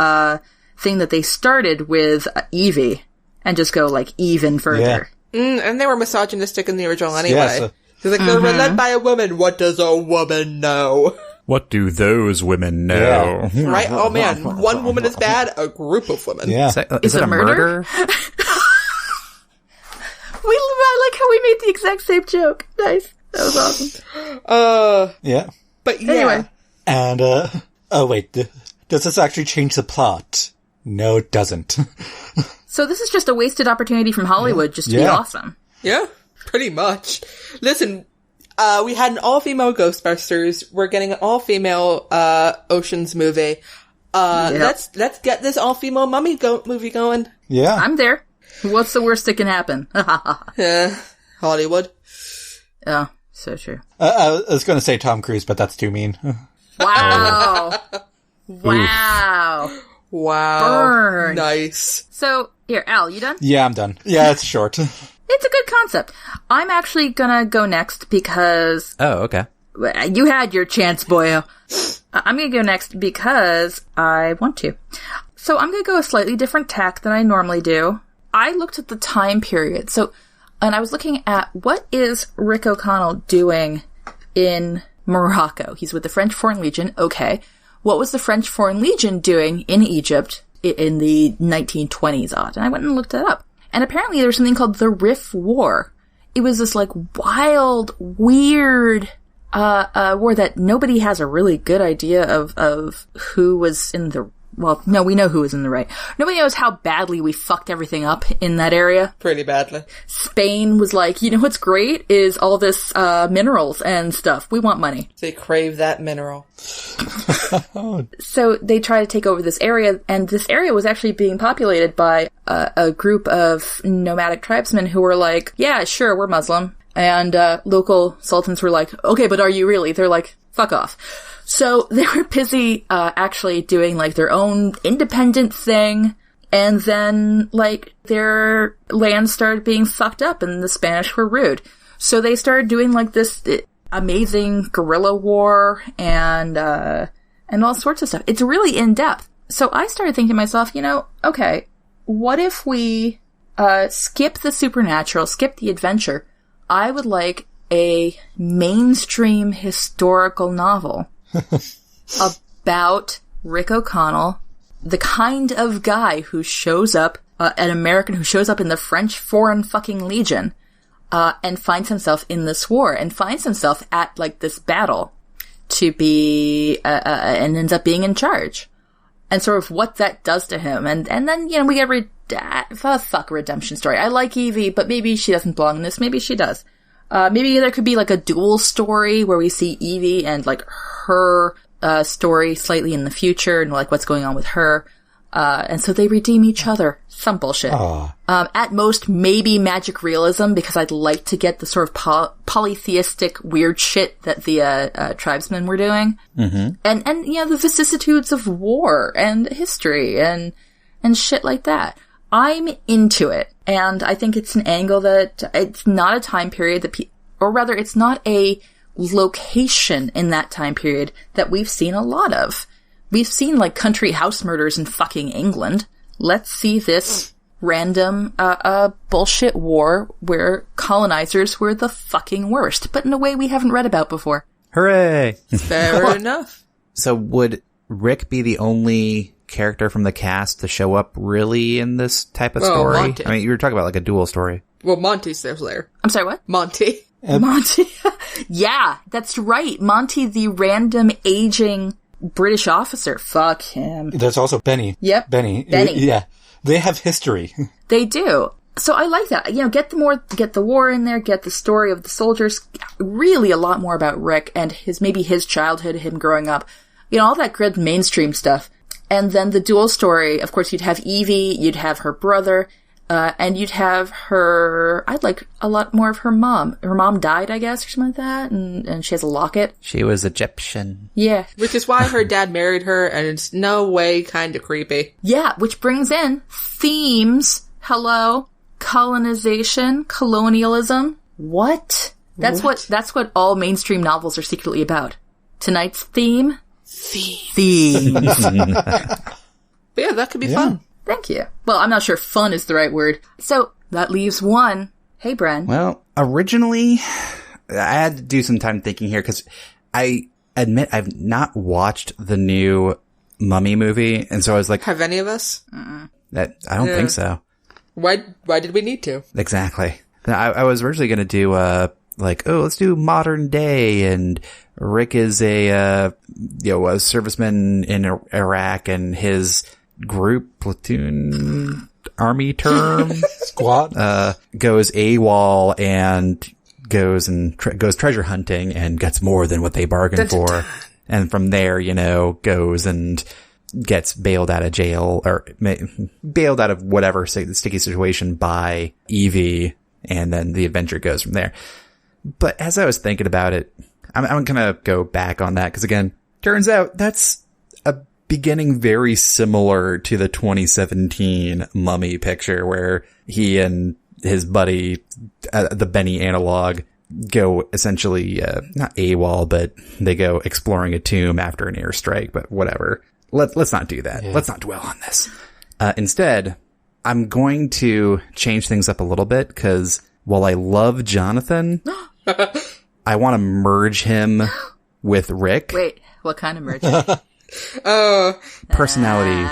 thing that they started with Evie, and just go, like, even further. Yeah. And they were misogynistic in the original anyway. Yes. She's like, they were led by a woman. What does a woman know? What do those women know? Yeah. Right? Oh man, one woman is bad, a group of women. Yeah. Is it a murder? murder? I like how we made the exact same joke. Nice. That was awesome. Yeah. But yeah. Anyway. And, oh wait, does this actually change the plot? No, it doesn't. So this is just a wasted opportunity from Hollywood just to be Yeah. awesome. Yeah, pretty much. Listen, we had an all-female Ghostbusters. We're getting an all-female, Oceans movie. Let's get this all-female mummy movie going. Yeah. I'm there. What's the worst that can happen? Yeah, Hollywood. Oh, so true. I was going to say Tom Cruise, but that's too mean. Wow. Wow. Wow. Burn. Nice. So, here, Al, you done? Yeah, I'm done. Yeah, it's short. It's a good concept. I'm actually gonna go next because Oh, okay. you had your chance, boyo. I'm gonna go next because I want to. So I'm gonna go a slightly different tack than I normally do. I looked at the time period. And I was looking at what is Rick O'Connell doing in Morocco. He's with the French Foreign Legion. Okay. What was the French Foreign Legion doing in Egypt in the 1920s odd? And I went and looked that up. And apparently there was something called the Rif War. It was this like wild, weird war that nobody has a really good idea of who was in the... Well, no, we know who was in the right. Nobody knows how badly we fucked everything up in that area. Pretty badly. Spain was like, you know what's great is all this minerals and stuff. We want money. They crave that mineral. So they try to take over this area, and this area was actually being populated by a group of nomadic tribesmen who were like, yeah, sure, we're Muslim. And local sultans were like, okay, but are you really? They're like, fuck off. So they were busy actually doing like their own independent thing, and then like their land started being fucked up and the Spanish were rude. So they started doing like this amazing guerrilla war and all sorts of stuff. It's really in depth. So I started thinking to myself, okay, what if we skip the supernatural, skip the adventure? I would like a mainstream historical novel about Rick O'Connell, the kind of guy who shows up, an American who shows up in the French Foreign fucking Legion, and finds himself in this war, and finds himself at, like, this battle to be, and ends up being in charge. And sort of what that does to him. And then, we get fuck a redemption story. I like Evie, but maybe she doesn't belong in this. Maybe she does. Maybe there could be like a dual story where we see Evie and like her story slightly in the future and like what's going on with her. And so they redeem each other. Some bullshit. At most, maybe magic realism, because I'd like to get the sort of polytheistic weird shit that the tribesmen were doing. Mm-hmm. And the vicissitudes of war and history and shit like that. I'm into it. And I think it's an angle that it's not a time period that or rather it's not a location in that time period that we've seen a lot of. We've seen like country house murders in fucking England. Let's see this random bullshit war where colonizers were the fucking worst, but in a way we haven't read about before. Hooray! Fair enough. So would Rick be the only character from the cast to show up really in this type of story? Monty. I mean, you were talking about like a dual story. Well, Monty's there. I'm sorry, what? Monty. Monty. Yeah, that's right. Monty, the random aging British officer. Fuck him. There's also Benny. Yep. Benny. Yeah. They have history. They do. So I like that. Get the war in there, get the story of the soldiers, really a lot more about Rick and his childhood, him growing up. All that good mainstream stuff. And then the dual story, of course, you'd have Evie, you'd have her brother, and you'd have her, I'd like a lot more of her mom. Her mom died, I guess, or something like that, and she has a locket. She was Egyptian. Yeah. Which is why her dad married her, and it's no way kind of creepy. Yeah, which brings in themes. Hello. Colonization, colonialism. What? That's what all mainstream novels are secretly about. Tonight's theme? Themes. But yeah, that could be fun. Thank you. Well, I'm not sure fun is the right word. So, that leaves one. Hey, Bren. Well, originally, I had to do some time thinking here because I admit I've not watched the new Mummy movie, and so I was like... Have any of us? I don't think so. Why did we need to? Exactly. I was originally going to do, let's do modern day, and Rick is a serviceman in Iraq, and his group, platoon, army term, squad, goes AWOL and goes treasure hunting and gets more than what they bargained for. And from there, goes and gets bailed out of jail or bailed out of whatever sticky situation by Evie. And then the adventure goes from there. But as I was thinking about it, I'm going to go back on that. Cause again, turns out that's a beginning very similar to the 2017 Mummy picture where he and his buddy, the Benny analog, go essentially, not AWOL, but they go exploring a tomb after an airstrike, but whatever. Let's not do that. Yeah. Let's not dwell on this. Instead, I'm going to change things up a little bit because while I love Jonathan, I want to merge him with Rick. Wait, what kind of merge? Personality.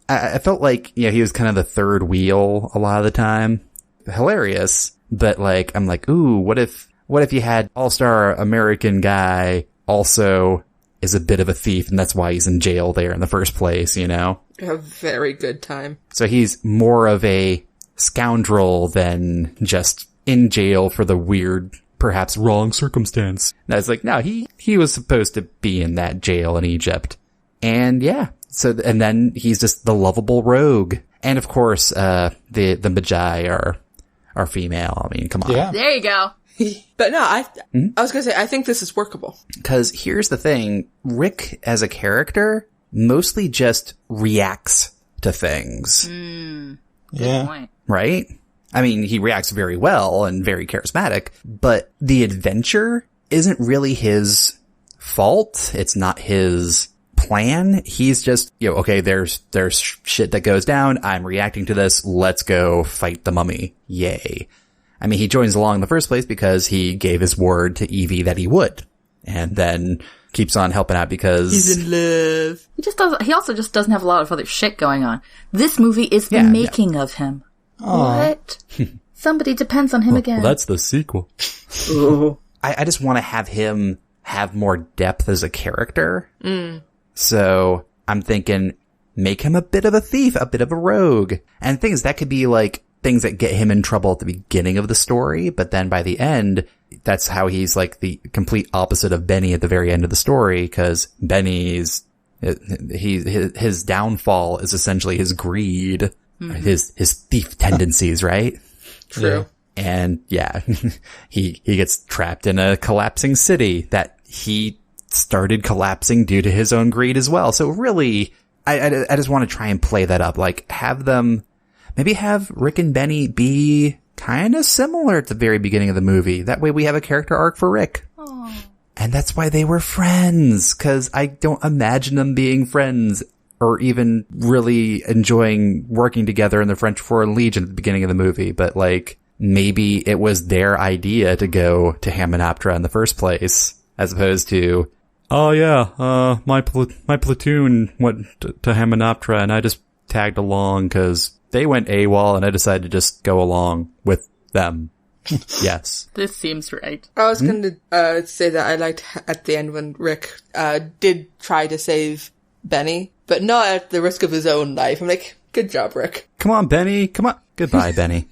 I felt like, he was kind of the third wheel a lot of the time. Hilarious, but like, I'm like, ooh, what if you had all-star American guy also is a bit of a thief and that's why he's in jail there in the first place, A very good time. So he's more of a scoundrel than just in jail for the weird, perhaps wrong circumstance. And I was like, no, he was supposed to be in that jail in Egypt. And yeah, and then he's just the lovable rogue. And of course, the Magi are female. I mean, come on. Yeah. There you go. But no, I was gonna say, I think this is workable. Cause here's the thing, Rick as a character mostly just reacts to things. Good point. Right? I mean, he reacts very well and very charismatic, but the adventure isn't really his fault. It's not his plan. He's just, okay, there's shit that goes down. I'm reacting to this. Let's go fight the mummy. Yay. I mean, he joins along in the first place because he gave his word to Evie that he would, and then keeps on helping out because he's in love. He also just doesn't have a lot of other shit going on. This movie is the making of him. Aww. What? Somebody depends on him again. Well, that's the sequel. I just want to have him have more depth as a character. So I'm thinking, make him a bit of a thief, a bit of a rogue, and things that could be like things that get him in trouble at the beginning of the story, but then by the end, that's how he's like the complete opposite of Benny at the very end of the story, because Benny's, his downfall is essentially his greed, his thief tendencies, right? True. And yeah, he gets trapped in a collapsing city that he started collapsing due to his own greed as well. So really, I just want to try and play that up, like maybe have Rick and Benny be kind of similar at the very beginning of the movie. That way we have a character arc for Rick. Aww. And that's why they were friends, because I don't imagine them being friends or even really enjoying working together in the French Foreign Legion at the beginning of the movie. But like, maybe it was their idea to go to Hamunaptra in the first place, as opposed to, oh yeah, my platoon went to Hamunaptra and I just tagged along because they went AWOL and I decided to just go along with them. Yes. This seems right. I was going to say that I liked at the end when Rick did try to save Benny, but not at the risk of his own life. I'm like, good job, Rick. Come on, Benny. Come on. Goodbye, Benny.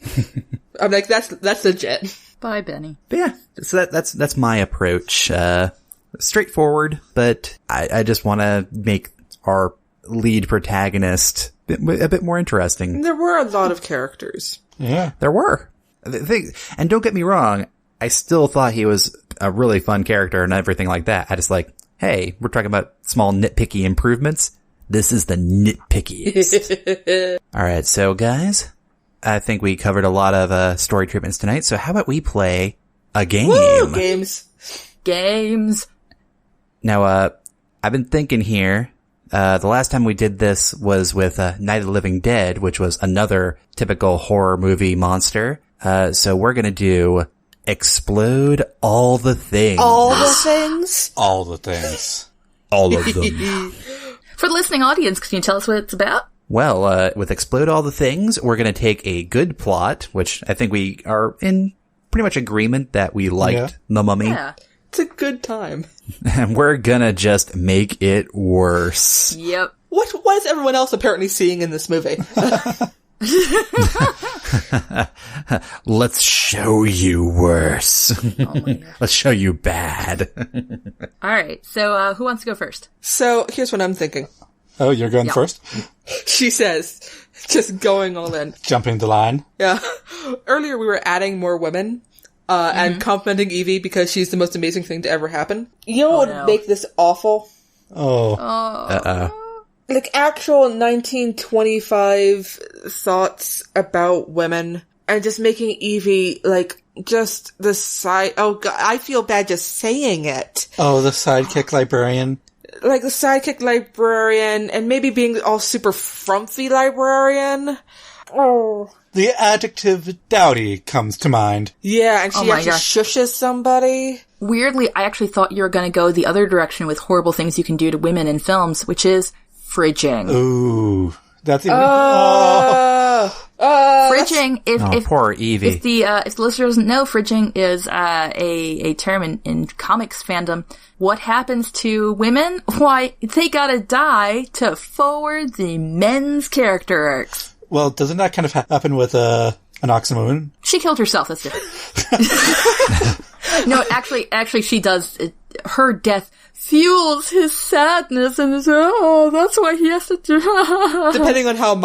I'm like, that's legit. Bye, Benny. But yeah, so that's my approach. Straightforward, but I just want to make our lead protagonist a bit more interesting. There were a lot of characters. Yeah. There were. And don't get me wrong, I still thought he was a really fun character and everything like that. I just like, hey, we're talking about small nitpicky improvements. This is the nitpickiest. All right, so guys, I think we covered a lot of story treatments tonight. So how about we play a game? Woo! Games. Now, I've been thinking here. The last time we did this was with Night of the Living Dead, which was another typical horror movie monster. So we're gonna do Explode All the Things. All the things? All the things. All of them. For the listening audience, can you tell us what it's about? Well, with Explode All the Things, we're gonna take a good plot, which I think we are in pretty much agreement that we liked The Mummy. Yeah. It's a good time. And we're gonna just make it worse. Yep. What is everyone else apparently seeing in this movie? Let's show you worse. Oh my God. Let's show you bad. All right. So, who wants to go first? So, here's what I'm thinking. Oh, you're going first? She says, just going all in. Jumping the line. Yeah. Earlier we were adding more women. And complimenting Evie because she's the most amazing thing to ever happen. You know what would make this awful? Like actual 1925 thoughts about women and just making Evie like just the side. Oh God, I feel bad just saying it. Oh, the sidekick librarian. Like the sidekick librarian and maybe being all super frumpy librarian. Oh. The adjective dowdy comes to mind. Yeah, and she actually shushes somebody. Weirdly, I actually thought you were going to go the other direction with horrible things you can do to women in films, which is fridging. Ooh. That's even... Fridging, if poor Evie. If the listener doesn't know, fridging is a term in comics fandom. What happens to women? Why, they gotta die to forward the men's character arcs. Well, doesn't that kind of happen with an Oxymoon? She killed herself, that's different. No, actually she does. Her death fuels his sadness and is, that's why he has to do. Depending on how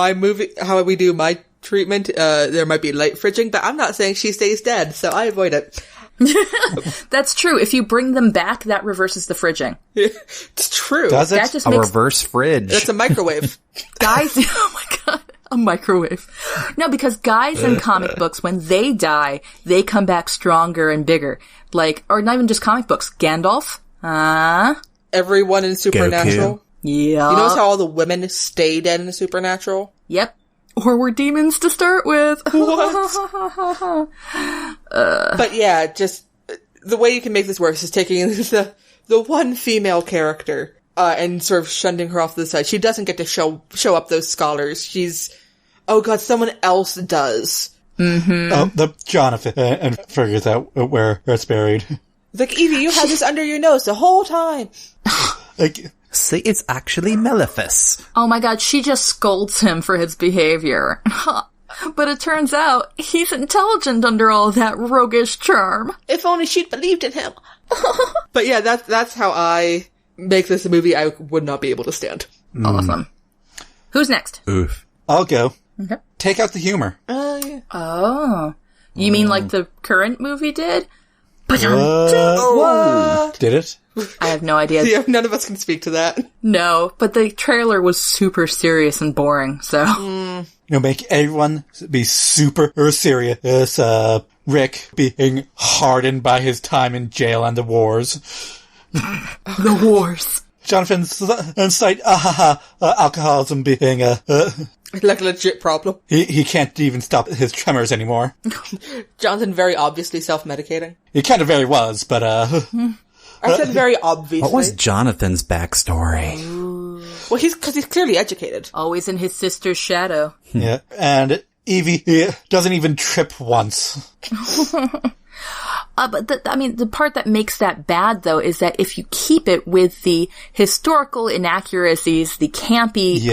we do my treatment, there might be light fridging, but I'm not saying she stays dead, so I avoid it. That's true. If you bring them back, that reverses the fridging. It's true. Does it? That just A makes reverse fridge. That's a microwave. guys. Oh my God. A microwave. No, because guys in comic books, when they die, they come back stronger and bigger. Like, or not even just comic books. Gandalf. Everyone in Supernatural. Yeah. You notice how all the women stay dead in Supernatural? Yep. Or we're demons to start with. What? But yeah, just the way you can make this worse is taking the one female character and sort of shunting her off to the side. She doesn't get to show up those scholars. She's, oh God, someone else does. Mm-hmm. The Jonathan and figures out where it's buried. Like, Evie, you had this under your nose the whole time. Like, see, it's actually Maleficus. Oh my God, she just scolds him for his behavior. But it turns out he's intelligent under all that roguish charm. If only she'd believed in him. But yeah, that's how I make this a movie I would not be able to stand. Awesome. Who's next? Oof. I'll go. Okay. Take out the humor. Yeah. Oh. You mean like the current movie did? What? Did it? I have no idea. Yeah, none of us can speak to that. No, but the trailer was super serious and boring, so... Make everyone be super serious. Rick being hardened by his time in jail and the wars. The wars. Jonathan's insight, alcoholism being Like a legit problem. He can't even stop his tremors anymore. Jonathan very obviously self-medicating. He kind of very was, but I said very obviously. What was Jonathan's backstory? Well, he's clearly educated. Always in his sister's shadow. yeah. And Evie doesn't even trip once. But the part that makes that bad, though, is that if you keep it with the historical inaccuracies, the campy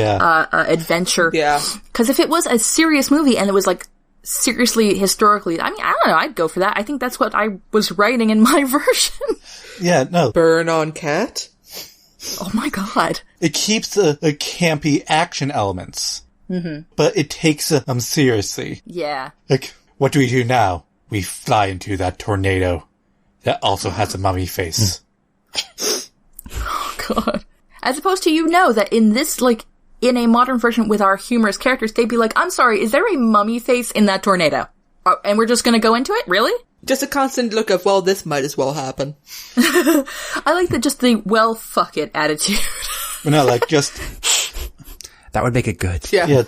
adventure. Yeah. Because if it was a serious movie and it was, like, seriously historically, I mean, I don't know, I'd go for that. I think that's what I was writing in my version. Yeah, no. Burn on cat? Oh my God. It keeps the campy action elements. Mm-hmm. But it takes them seriously. Yeah. Like, what do we do now? We fly into that tornado that also has a mummy face. Oh, God. As opposed to, that in this, like, in a modern version with our humorous characters, they'd be like, I'm sorry, is there a mummy face in that tornado? And we're just gonna go into it? Really? Just a constant look of, well, this might as well happen. I like the well, fuck it attitude. No, like, just... That would make it good. Yeah.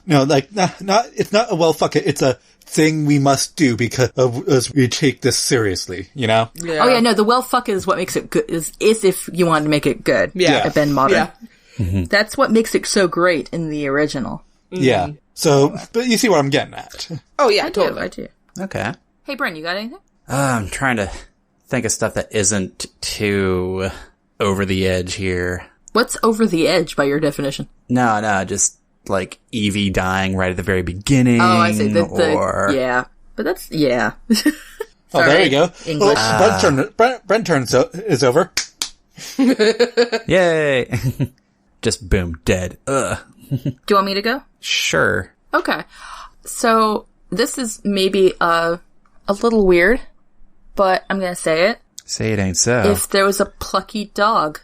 No, like, it's not a well, fuck it, it's a thing we must do because we take this seriously, Yeah. Oh yeah, no, the well fuck is what makes it good, is if you wanted to make it good. Yeah. Ben Modern. Yeah. Mm-hmm. That's what makes it so great in the original. Yeah. So, but you see what I'm getting at. Oh yeah, I totally. do. Okay. Hey, Brent, you got anything? I'm trying to think of stuff that isn't too over the edge here. What's over the edge by your definition? No, just like Evie dying right at the very beginning. Oh, I see. Yeah. But that's, yeah. Oh, there you go. English. Brent turn is over. Yay! Just boom, dead. Ugh. Do you want me to go? Sure. Okay. So, this is maybe a little weird, but I'm gonna say it. Say it ain't so. If there was a plucky dog.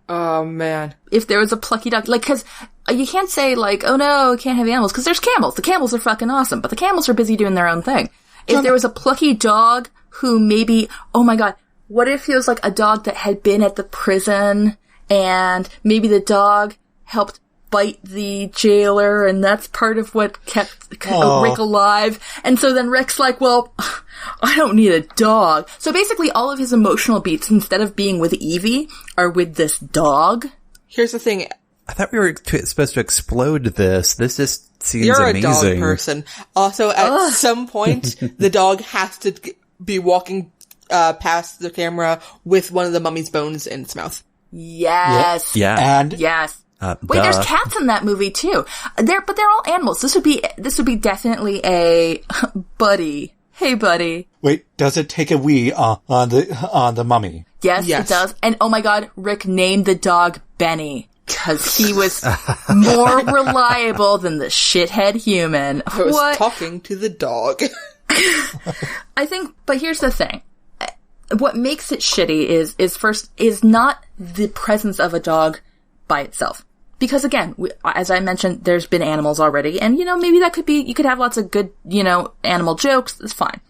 Oh, man. If there was a plucky dog, like, cause you can't say like, oh no, can't have animals, cause there's camels. The camels are fucking awesome, but the camels are busy doing their own thing. If there was a plucky dog who maybe, oh my god, what if it was like a dog that had been at the prison and maybe the dog helped bite the jailer and that's part of what kept Rick alive. And so then Rick's like, well, I don't need a dog. So basically all of his emotional beats, instead of being with Evie, are with this dog. Here's the thing. I thought we were supposed to explode this. This just seems You're amazing. a dog person. Also, at some point, the dog has to be walking past the camera with one of the mummy's bones in its mouth. Yes. Yeah. And Yes. Wait, there's cats in that movie too. But they're all animals. This would be definitely a buddy. Hey, buddy. wait, does it take a wee on the mummy? Yes, Yes. it does. And oh my god, Rick named the dog Benny. Cause he was more reliable than the shithead human. I was What? talking to the dog. I think, but here's the thing. What makes it shitty is not the presence of a dog by itself. Because again, as I mentioned, there's been animals already, and maybe that could be, you could have lots of good, animal jokes, it's fine.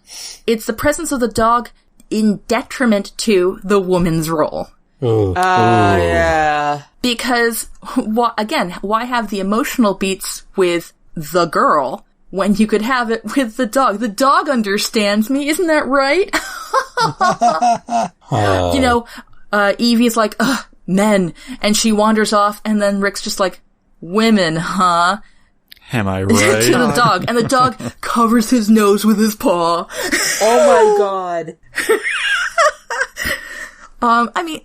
It's the presence of the dog in detriment to the woman's role. Yeah. Because, why have the emotional beats with the girl when you could have it with the dog? The dog understands me, isn't that right? Evie's like, ugh, men, and she wanders off, and then Rick's just like, women, huh? Am I To right? the dog, and the dog covers his nose with his paw. Oh my god.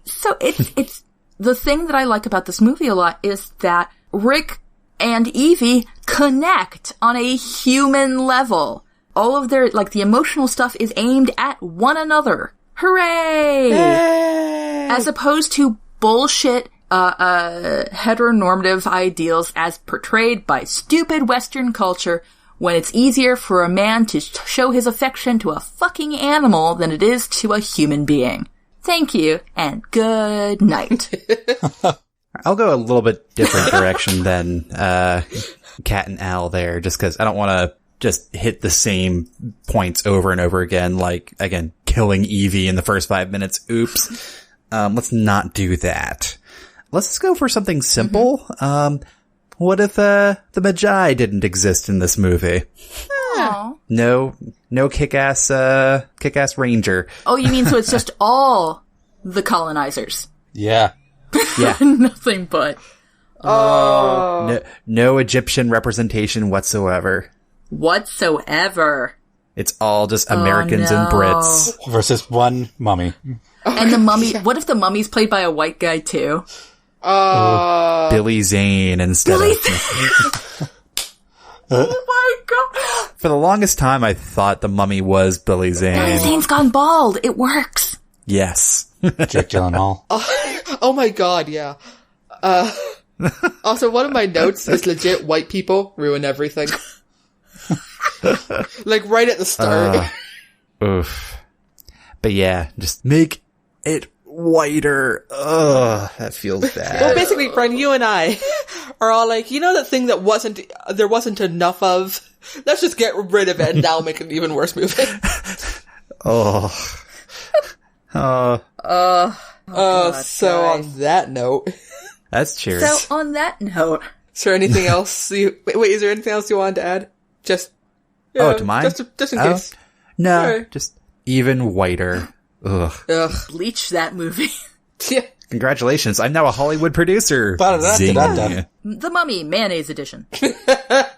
So it's the thing that I like about this movie a lot is that Rick and Evie connect on a human level. All of their, the emotional stuff is aimed at one another. Hooray! Hey. As opposed to bullshit, heteronormative ideals as portrayed by stupid Western culture when it's easier for a man to show his affection to a fucking animal than it is to a human being. Thank you, and good night. I'll go a little bit different direction than Cat and Al there, just because I don't want to just hit the same points over and over again, again, killing Evie in the first 5 minutes. Oops. Let's not do that. Let's just go for something simple. What if the Magi didn't exist in this movie? Aww. No kick-ass ranger. Oh, you mean so it's just all the colonizers? Yeah. Yeah. Nothing but. No Egyptian representation whatsoever. Whatsoever. It's all just Americans and Brits. Versus one mummy. And the mummy, what if the mummy's played by a white guy too? Billy Zane instead Billy of... Oh my god. For the longest time, I thought the mummy was Billy Billy Zane. Zane's gone bald. It works. Yes. Jake Gyllenhaal. Oh my god, yeah. Also, one of my notes is legit white people ruin everything. Right at the start. Oof. But yeah, just make it whiter. Ugh, that feels bad. Well, basically, Brian, you and I are all like, that thing that there wasn't enough of? Let's just get rid of it and that'll make an even worse movie. Oh. So on that note. That's cheers. So on that note. Is there anything else wait, is there anything else you wanted to add? Just to mine? Just in case. No, Sorry. just even whiter. Ugh. Bleach that movie. Yeah. Congratulations, I'm now a Hollywood producer. Zing. Ba-da-da-da-da. The Mummy Mayonnaise Edition.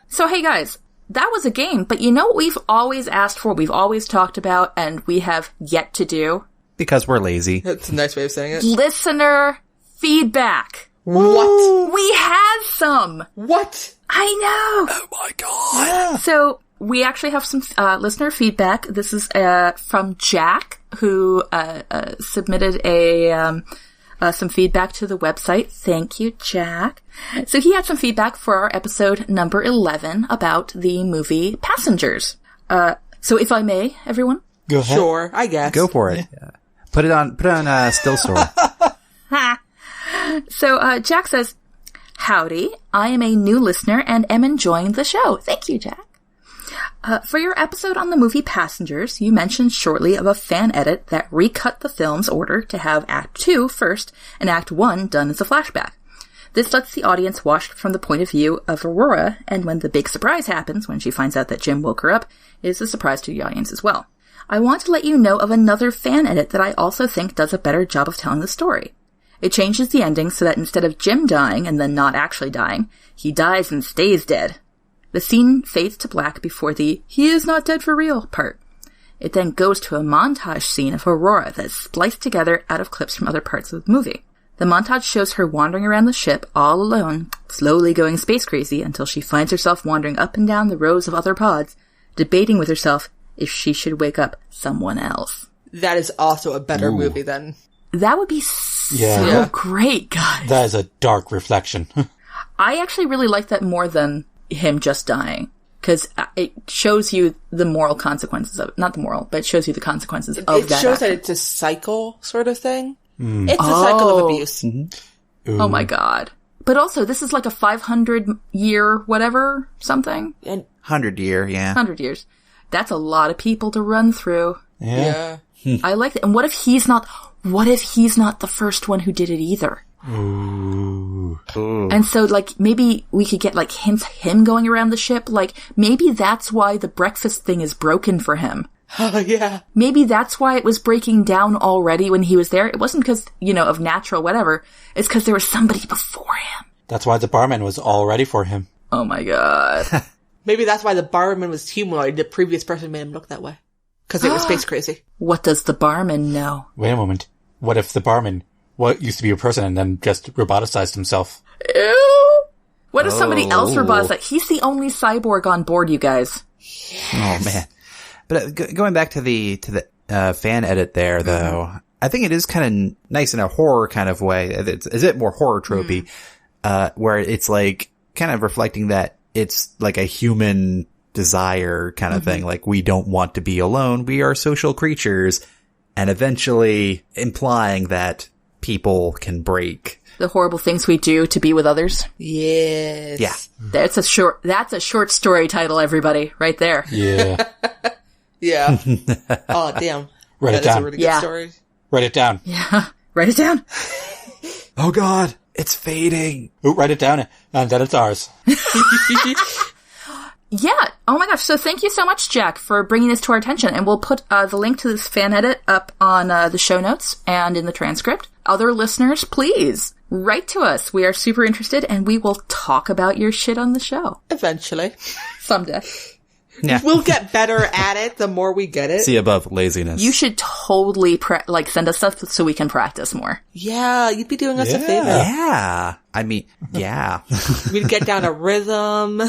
So hey guys, that was a game, but you know what we've always asked for, we've always talked about, and we have yet to do? Because we're lazy. That's a nice way of saying it. Listener feedback. What? We had some. What? I know. Oh my god. So we actually have some listener feedback. This is from Jack, who submitted some feedback to the website. Thank you, Jack. So he had some feedback for our episode number 11 about the movie Passengers. So if I may, everyone. Go ahead. Sure, I guess. Go for it. Yeah. Put it on still store. Ha! So Jack says, "Howdy, I am a new listener and am enjoying the show." Thank you, Jack. For your episode on the movie Passengers, you mentioned shortly of a fan edit that recut the film's order to have Act 2 first and Act 1 done as a flashback. This lets the audience watch from the point of view of Aurora, and when the big surprise happens, when she finds out that Jim woke her up, is a surprise to the audience as well. I want to let you know of another fan edit that I also think does a better job of telling the story. It changes the ending so that instead of Jim dying and then not actually dying, he dies and stays dead. The scene fades to black before the "he is not dead for real" part. It then goes to a montage scene of Aurora that is spliced together out of clips from other parts of the movie. The montage shows her wandering around the ship all alone, slowly going space crazy until she finds herself wandering up and down the rows of other pods, debating with herself if she should wake up someone else. That is also a better movie than... That would be so great, guys. That is a dark reflection. I actually really like that more than him just dying, because it shows you the moral consequences of it. Not the moral, but it shows you the consequences of that. It shows that it's a cycle sort of thing. It's a cycle of abuse. Mm-hmm. Oh my god. But also, this is like a 500-year whatever something. 100-year, yeah. 100 years. That's a lot of people to run through. Yeah. I like that. And what if he's not the first one who did it either? Ooh. And so, like, maybe we could get, like, hints him going around the ship. Like, maybe that's why the breakfast thing is broken for him. Oh, yeah. Maybe that's why it was breaking down already when he was there. It wasn't because, of natural whatever. It's because there was somebody before him. That's why the barman was all ready for him. Oh my god. Maybe that's why the barman was humanoid. The previous person made him look that way. Because it was space crazy. What does the barman know? Wait a moment. What if the barman used to be a person and then just roboticized himself? Ew. What if somebody else roboticized? He's the only cyborg on board, you guys. Yes. Oh, man. But going back to the fan edit there, though, I think it is kind of nice in a horror kind of way. It's a bit more horror tropey, where it's like kind of reflecting that it's like a human desire kind of thing. Like, we don't want to be alone. We are social creatures, and eventually implying that people can break. The horrible things we do to be with others. Yes. Yeah. That's a short story title, everybody, right there. Yeah. Yeah. Oh, damn. Write it That is down. a really good story. Write it down. Yeah. Write it down. Oh God, it's fading. Ooh, write it down, and then it's ours. Yeah. Oh my gosh. So thank you so much, Jack, for bringing this to our attention. And we'll put the link to this fan edit up on the show notes and in the transcript. Other listeners, please write to us. We are super interested, and we will talk about your shit on the show. Eventually. Someday. Yeah. We'll get better at it the more we get it. See above laziness. You should totally send us stuff so we can practice more. Yeah, you'd be doing us a favor. Yeah. I mean, yeah. We'd get down a rhythm.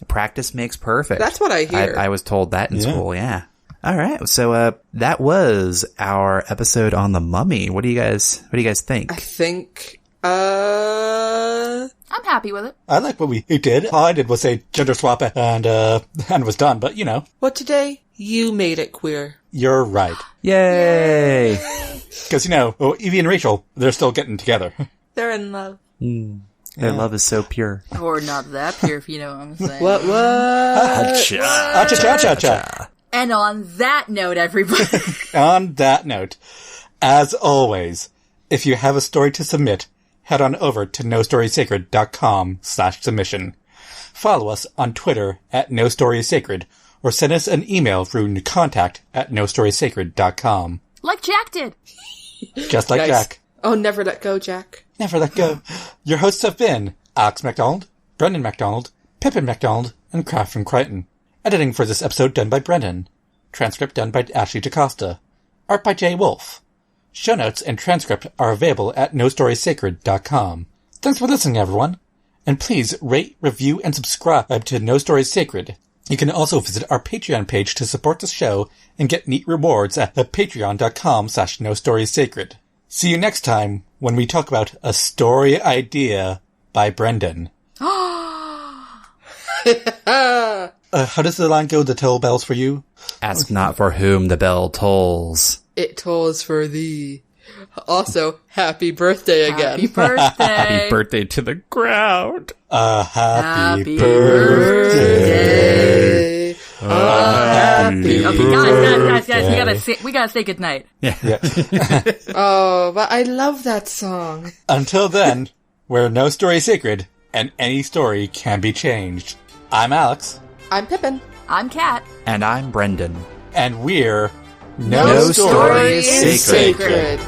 Practice makes perfect. That's what I hear. I was told that in school, yeah. All right. So, that was our episode on the Mummy. What do you guys think? I think, I'm happy with it. I like what we did. All I did was say gender swap and it was done, but Well, today, you made it queer. You're right. Yay! Because, Evie and Rachel, they're still getting together. They're in love. Their love is so pure. Or not that pure, if you know what I'm saying. What? Cha-cha-cha-cha-cha. And on that note, everybody. On that note, as always, if you have a story to submit, head on over to nostorysacred.com/submission. Follow us on Twitter @nostorysacred, or send us an email through contact@nostorysacred.com. Like Jack did. Just like Nice. Jack. Oh, never let go, Jack. Never let go. Your hosts have been Alex MacDonald, Brendan MacDonald, Pippin MacDonald, and Kraft from Crichton. Editing for this episode done by Brendan. Transcript done by Ashley DaCosta. Art by Jay Wolf. Show notes and transcript are available at nostorysacred.com. Thanks for listening, everyone. And please rate, review, and subscribe to No Stories Sacred. You can also visit our Patreon page to support the show and get neat rewards at patreon.com/nostorysacred. See you next time when we talk about A Story Idea by Brendan. How does the line go? The toll bells for you? Ask not for whom the bell tolls. It tolls for thee. Also, happy birthday again. Happy birthday. Happy birthday to the ground. Happy birthday. Happy Okay, guys, we gotta say goodnight. Yeah. Oh, but I love that song. Until then, where no story is sacred, and any story can be changed. I'm Alex. I'm Pippin. I'm Kat. And I'm Brendan. And we're No story is sacred.